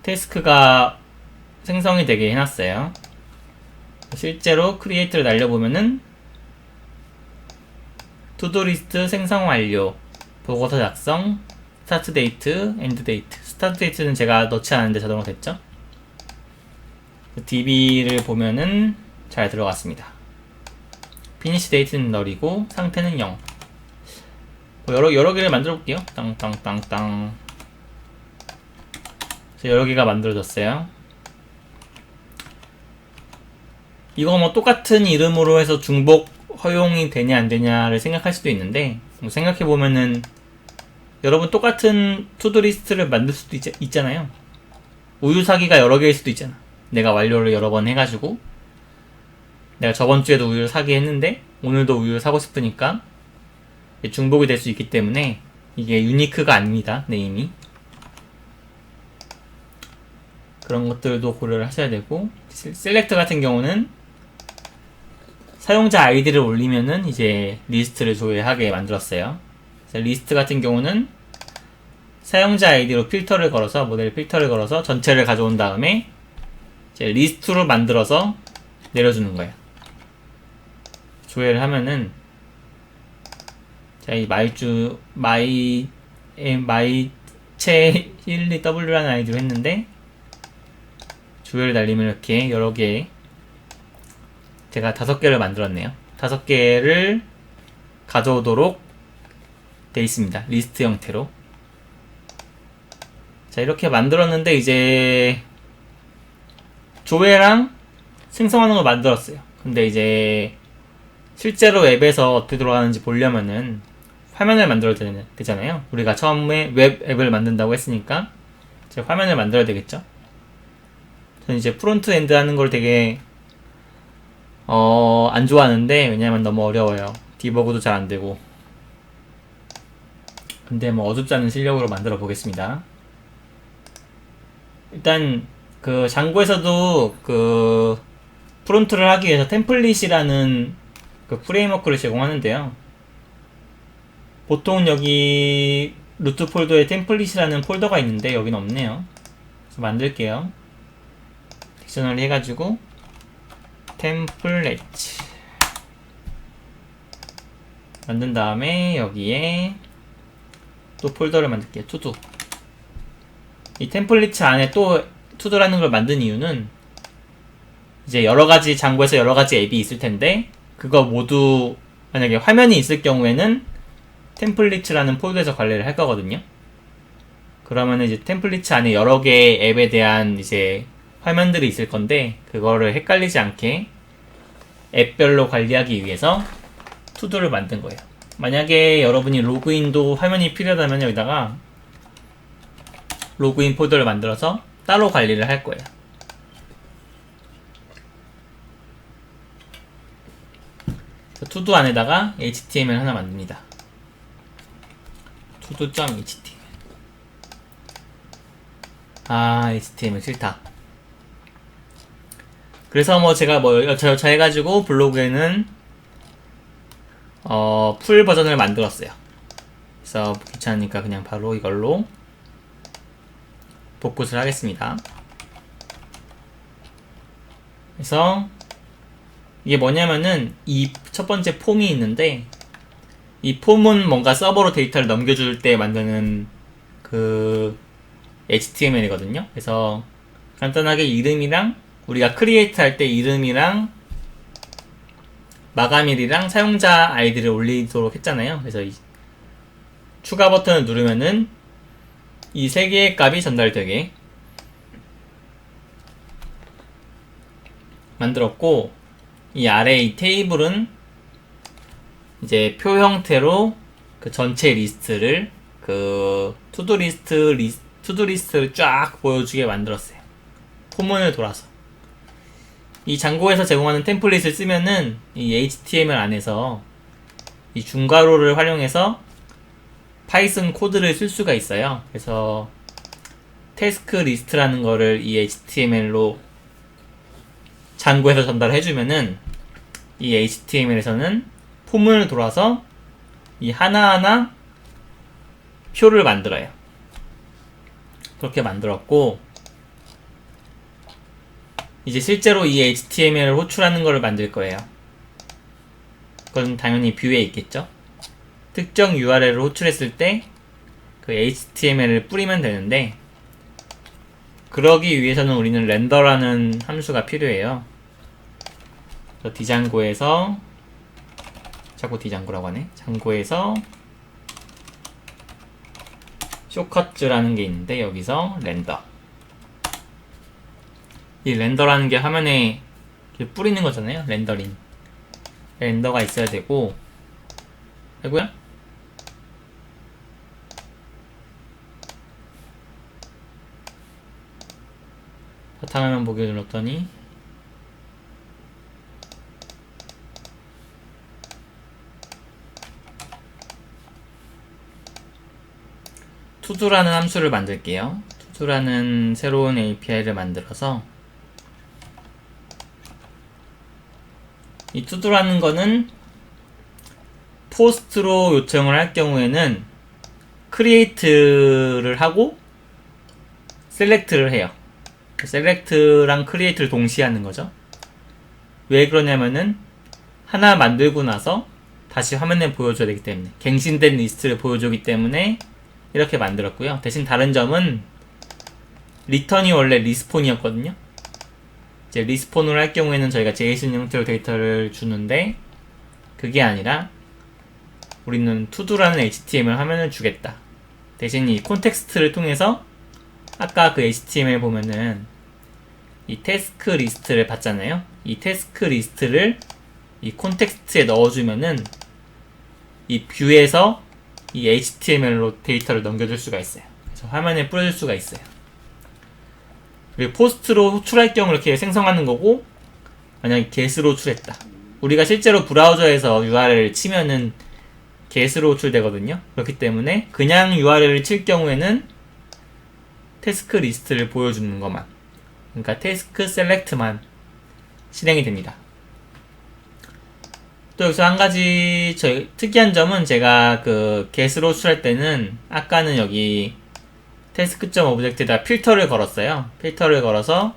태스크가 생성이 되게 해놨어요. 실제로 크리에이트를 날려보면은 투두리스트 생성 완료, 보고서 작성, 스타트 데이트, 엔드 데이트. 스타트 데이트는 제가 넣지 않았는데 자동으로 됐죠. DB를 보면은 잘 들어갔습니다. 피니시 데이트는 널이고 상태는 0. 여러 개를 만들어 볼게요. 땅땅땅땅. 여러 개가 만들어졌어요. 이거 뭐 똑같은 이름으로 해서 중복 허용이 되냐 안 되냐를 생각할 수도 있는데, 생각해 보면은 여러분 똑같은 투두리스트를 만들 수도 있잖아요. 우유 사기가 여러 개일 수도 있잖아. 내가 완료를 여러 번 해가지고 내가 저번 주에도 우유를 사기 했는데 오늘도 우유를 사고 싶으니까 중복이 될 수 있기 때문에 이게 유니크가 아닙니다. 네임이. 그런 것들도 고려를 하셔야 되고, 셀렉트 같은 경우는 사용자 아이디를 올리면은 이제 리스트를 조회하게 만들었어요. 리스트 같은 경우는 사용자 아이디로 필터를 걸어서, 모델 필터를 걸어서 전체를 가져온 다음에 이제 리스트로 만들어서 내려주는 거예요. 조회를 하면은, 자, 이 마이체12W라는 아이디로 했는데, 조회를 날리면 이렇게 여러 개, 제가 5개를 만들었네요. 5개를 가져오도록 돼 있습니다. 리스트 형태로. 자, 이렇게 만들었는데 이제 조회랑 생성하는 걸 만들었어요. 근데 이제 실제로 앱에서 어떻게 돌아가는지 보려면은 화면을 만들어야 되잖아요. 우리가 처음에 웹 앱을 만든다고 했으니까 이제 화면을 만들어야 되겠죠. 저는 이제 프론트 엔드 하는 걸 되게 안 좋아하는데, 왜냐면 너무 어려워요. 디버그도 잘 안 되고. 근데 뭐 어둡지 않은 실력으로 만들어 보겠습니다. 일단 그 장고에서도 그 프론트를 하기 위해서 템플릿이라는 그 프레임워크를 제공하는데요. 보통 여기 루트 폴더에 템플릿이라는 폴더가 있는데 여기는 없네요. 그래서 만들게요. 딕셔너리 해가지고 템플릿 만든 다음에 여기에 또 폴더를 만들게요. 투두. 이 템플릿 안에 또 투두라는 걸 만든 이유는 이제 여러가지 장고에서 여러가지 앱이 있을 텐데, 그거 모두 만약에 화면이 있을 경우에는 템플릿이라는 폴더에서 관리를 할 거거든요. 그러면 이제 템플릿 안에 여러 개의 앱에 대한 이제 화면들이 있을 건데, 그거를 헷갈리지 않게 앱별로 관리하기 위해서 투두를 만든 거예요. 만약에 여러분이 로그인도 화면이 필요하다면 여기다가 로그인 폴더를 만들어서 따로 관리를 할 거예요. 투두 안에다가 HTML 하나 만듭니다. 투두.html. HTML 싫다. 그래서 뭐 제가 뭐 여차여차 해가지고 블로그에는 풀 버전을 만들었어요. 그래서 귀찮으니까 그냥 바로 이걸로 복붙을 하겠습니다. 그래서 이게 뭐냐면은 이 첫 번째 폼이 있는데, 이 폼은 뭔가 서버로 데이터를 넘겨줄 때 만드는 그 HTML이거든요. 그래서 간단하게 이름이랑 우리가 크리에이트 할 때 이름이랑 마감일이랑 사용자 아이디를 올리도록 했잖아요. 그래서 이 추가 버튼을 누르면은 이 세 개의 값이 전달되게 만들었고, 이 아래 이 테이블은 이제 표 형태로 그 전체 리스트를 그 투두리스트를 쫙 보여주게 만들었어요. 포문을 돌아서. 이 장고에서 제공하는 템플릿을 쓰면은 이 HTML 안에서 이 중괄호를 활용해서 파이썬 코드를 쓸 수가 있어요. 그래서 태스크 리스트라는 거를 이 HTML로 장고에서 전달해주면은 이 HTML에서는 포문을 돌아서 이 하나하나 표를 만들어요. 그렇게 만들었고, 이제 실제로 이 HTML을 호출하는 거를 만들 거예요. 그건 당연히 뷰에 있겠죠. 특정 URL을 호출했을 때 그 HTML을 뿌리면 되는데, 그러기 위해서는 우리는 렌더라는 함수가 필요해요. 그래서 디장고에서, 자꾸 디장고라고 하네. 장고에서 쇼커츠라는 게 있는데, 여기서 렌더. 이 렌더라는 게 화면에 뿌리는 거잖아요. 렌더링. 렌더가 있어야 되고, 아이고야? 바탕화면 보기 눌렀더니 투두라는 함수를 만들게요. 투두라는 새로운 API를 만들어서, 이 투두라는 거는 포스트로 요청을 할 경우에는 크리에이트를 하고 셀렉트를 해요. 셀렉트랑 크리에이트를 동시에 하는 거죠. 왜 그러냐면은 하나 만들고 나서 다시 화면에 보여줘야 되기 때문에, 갱신된 리스트를 보여주기 때문에 이렇게 만들었고요. 대신 다른 점은 리턴이 원래 리스폰이었거든요. 이제 리스폰을 할 경우에는 저희가 JSON 형태로 데이터를 주는데, 그게 아니라 우리는 투두라는 HTML 화면을 주겠다. 대신 이 콘텍스트를 통해서 아까 그 HTML 보면은 이 태스크 리스트를 봤잖아요. 이 태스크 리스트를 이 콘텍스트에 넣어주면은 이 뷰에서 이 HTML로 데이터를 넘겨줄 수가 있어요. 그래서 화면에 뿌려줄 수가 있어요. 그리고 포스트로 호출할 경우 이렇게 생성하는 거고, 만약에 get으로 호출했다. 우리가 실제로 브라우저에서 URL을 치면은 get으로 호출되거든요. 그렇기 때문에 그냥 URL을 칠 경우에는 태스크 리스트를 보여주는 것만, 그러니까 태스크 셀렉트만 실행이 됩니다. 또 여기서 한 가지 특이한 점은, 제가 그 get으로 호출할 때는 아까는 여기 task.object에다 필터를 걸었어요. 필터를 걸어서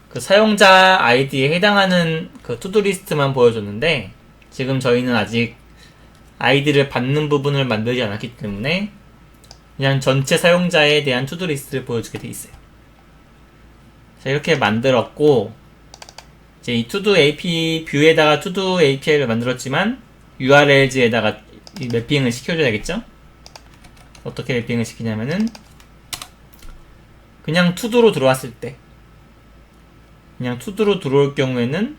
그 사용자 아이디에 해당하는 그 투두 리스트만 보여줬는데, 지금 저희는 아직 아이디를 받는 부분을 만들지 않았기 때문에 그냥 전체 사용자에 대한 투두 리스트를 보여주게 돼 있어요. 자, 이렇게 만들었고, 이제 이 투두 AP 뷰에다가 투두 API를 만들었지만 URLs에다가 이 매핑을 시켜줘야겠죠? 어떻게 매핑을 시키냐면은, 그냥 투두로 들어왔을 때, 그냥 투두로 들어올 경우에는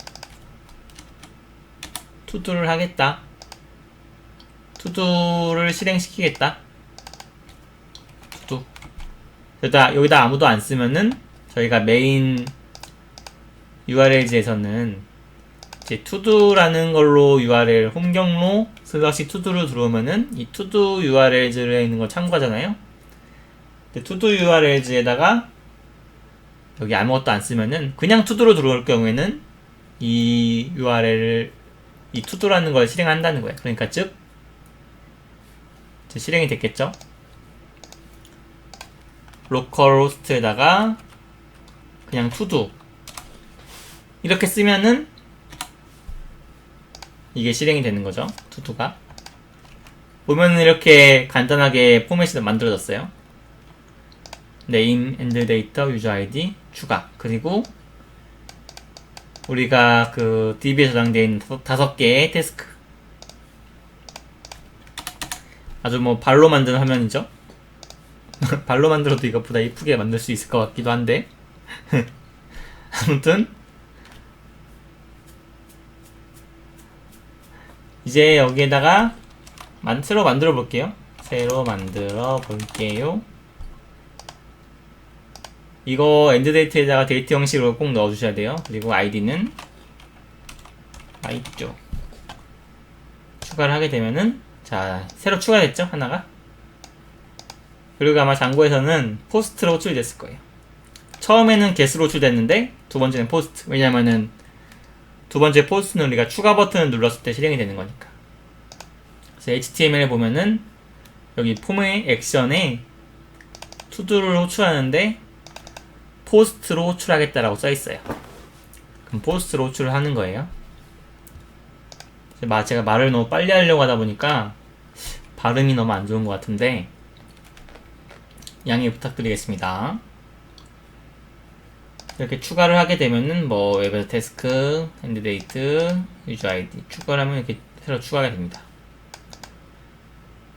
투두를 하겠다. 투두를 실행시키겠다. 투두. 여기다 아무도 안 쓰면은 저희가 메인 URL지에서는 이제 투두라는 걸로 URL 홈 경로 슬러시 투두로 들어오면은 이 투두 URL즈에 있는 걸 참고하잖아요. 투두 URL즈에다가 여기 아무것도 안 쓰면은 그냥 투두로 들어올 경우에는 이 URL을 이 투도라는 걸 실행한다는 거예요. 그러니까 즉 실행이 됐겠죠. 로컬 호스트에다가 그냥 투도 이렇게 쓰면은 이게 실행이 되는 거죠. 투도가 보면은 이렇게 간단하게 포맷이 만들어졌어요. name and data user id 추가, 그리고 우리가 그 DB에 저장되어 있는 5개의 태스크, 아주 뭐 발로 만든 화면이죠. 발로 만들어도 이것보다 이쁘게 만들 수 있을 것 같기도 한데 아무튼 이제 여기에다가 새로 만들어 볼게요. 이거 엔드데이트에다가 데이트 형식으로 꼭 넣어주셔야 돼요. 그리고 아이디는 아이죠. 추가를 하게 되면은 자 새로 추가됐죠, 하나가. 그리고 아마 장고에서는 포스트로 호출이 됐을 거예요. 처음에는 get으로 호출됐는데 두 번째는 포스트. 왜냐면은 두 번째 포스트는 우리가 추가 버튼을 눌렀을 때 실행이 되는 거니까. 그래서 HTML에 보면은 여기 폼의 액션에 투두를 호출하는데 포스트로 호출하겠다라고 써있어요. 그럼 포스트로 호출을 하는 거예요. 제가 말을 너무 빨리 하려고 하다 보니까 발음이 너무 안 좋은 것 같은데 양해 부탁드리겠습니다. 이렇게 추가를 하게 되면은 뭐 웹에서 태스크, 엔드데이트, 유저 아이디 추가를 하면 이렇게 새로 추가가 됩니다.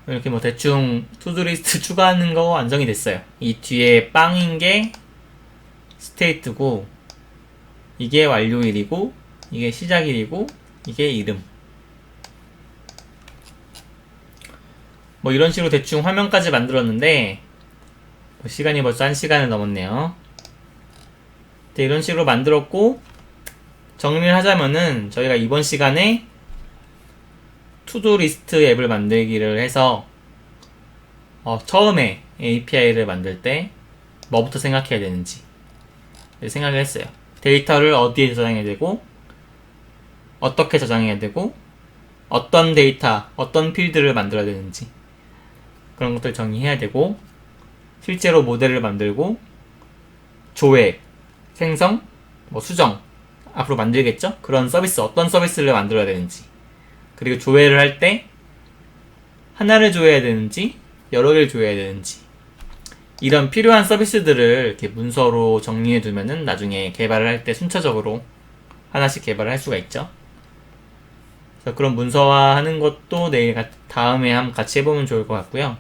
이렇게 뭐 대충 투두리스트 추가하는 거 완성이 됐어요. 이 뒤에 빵인 게 스테이트고, 이게 완료일이고, 이게 시작일이고, 이게 이름. 뭐 이런 식으로 대충 화면까지 만들었는데 시간이 벌써 1시간을 넘었네요. 이런 식으로 만들었고, 정리를 하자면은 저희가 이번 시간에 투두리스트 앱을 만들기를 해서 처음에 API를 만들 때 뭐부터 생각해야 되는지 생각을 했어요. 데이터를 어디에 저장해야 되고, 어떻게 저장해야 되고, 어떤 데이터, 어떤 필드를 만들어야 되는지 그런 것들 정의해야 되고, 실제로 모델을 만들고, 조회, 생성, 뭐 수정 앞으로 만들겠죠? 그런 서비스, 어떤 서비스를 만들어야 되는지, 그리고 조회를 할 때 하나를 조회해야 되는지 여러 개를 조회해야 되는지, 이런 필요한 서비스들을 이렇게 문서로 정리해 두면은 나중에 개발을 할 때 순차적으로 하나씩 개발을 할 수가 있죠. 그래서 그런 문서화하는 것도 다음에 한번 같이 해보면 좋을 것 같고요.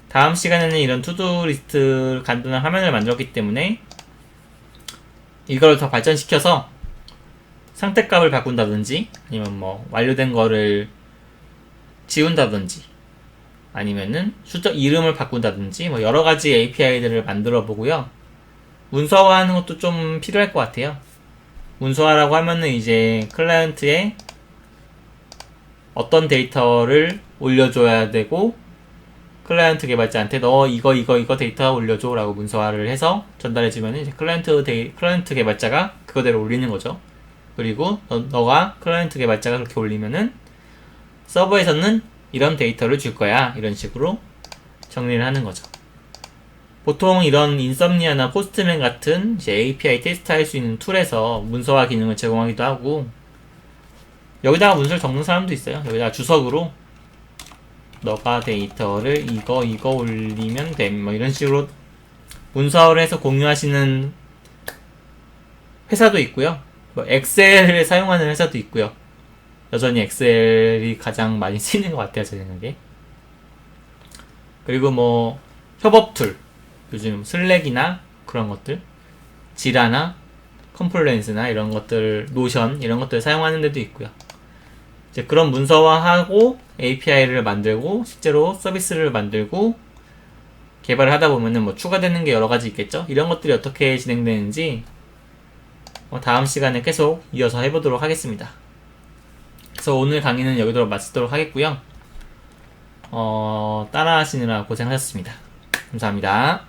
다음 시간에는 이런 투두리스트 간단한 화면을 만들었기 때문에 이걸 더 발전시켜서 상태값을 바꾼다든지, 아니면 뭐 완료된 거를 지운다든지, 아니면은 수적 이름을 바꾼다든지, 뭐 여러가지 API들을 만들어 보고요. 문서화하는 것도 좀 필요할 것 같아요. 문서화라고 하면은 이제 클라이언트에 어떤 데이터를 올려줘야 되고, 클라이언트 개발자한테 너 이거 데이터 올려줘 라고 문서화를 해서 전달해주면 이제 클라이언트 개발자가 그거대로 올리는 거죠. 그리고 너가 클라이언트 개발자가 그렇게 올리면은 서버에서는 이런 데이터를 줄 거야, 이런 식으로 정리를 하는 거죠. 보통 이런 인썸니아나 포스트맨 같은 이제 API 테스트 할 수 있는 툴에서 문서화 기능을 제공하기도 하고, 여기다가 문서를 적는 사람도 있어요. 여기다가 주석으로 너가 데이터를 이거 올리면 됨, 뭐 이런 식으로 문서화를 해서 공유하시는 회사도 있고요. 뭐 엑셀을 사용하는 회사도 있고요. 여전히 엑셀이 가장 많이 쓰이는 것 같아요, 제 생각에. 그리고 뭐 협업 툴, 요즘 슬랙이나 그런 것들, 지라나 컴플루언스나 이런 것들, 노션 이런 것들 사용하는 데도 있고요. 이제 그런 문서화하고 API를 만들고 실제로 서비스를 만들고 개발을 하다 보면은 뭐 추가되는 게 여러 가지 있겠죠. 이런 것들이 어떻게 진행되는지 다음 시간에 계속 이어서 해보도록 하겠습니다. 그래서 오늘 강의는 여기서 마치도록 하겠고요. 따라 하시느라 고생하셨습니다. 감사합니다.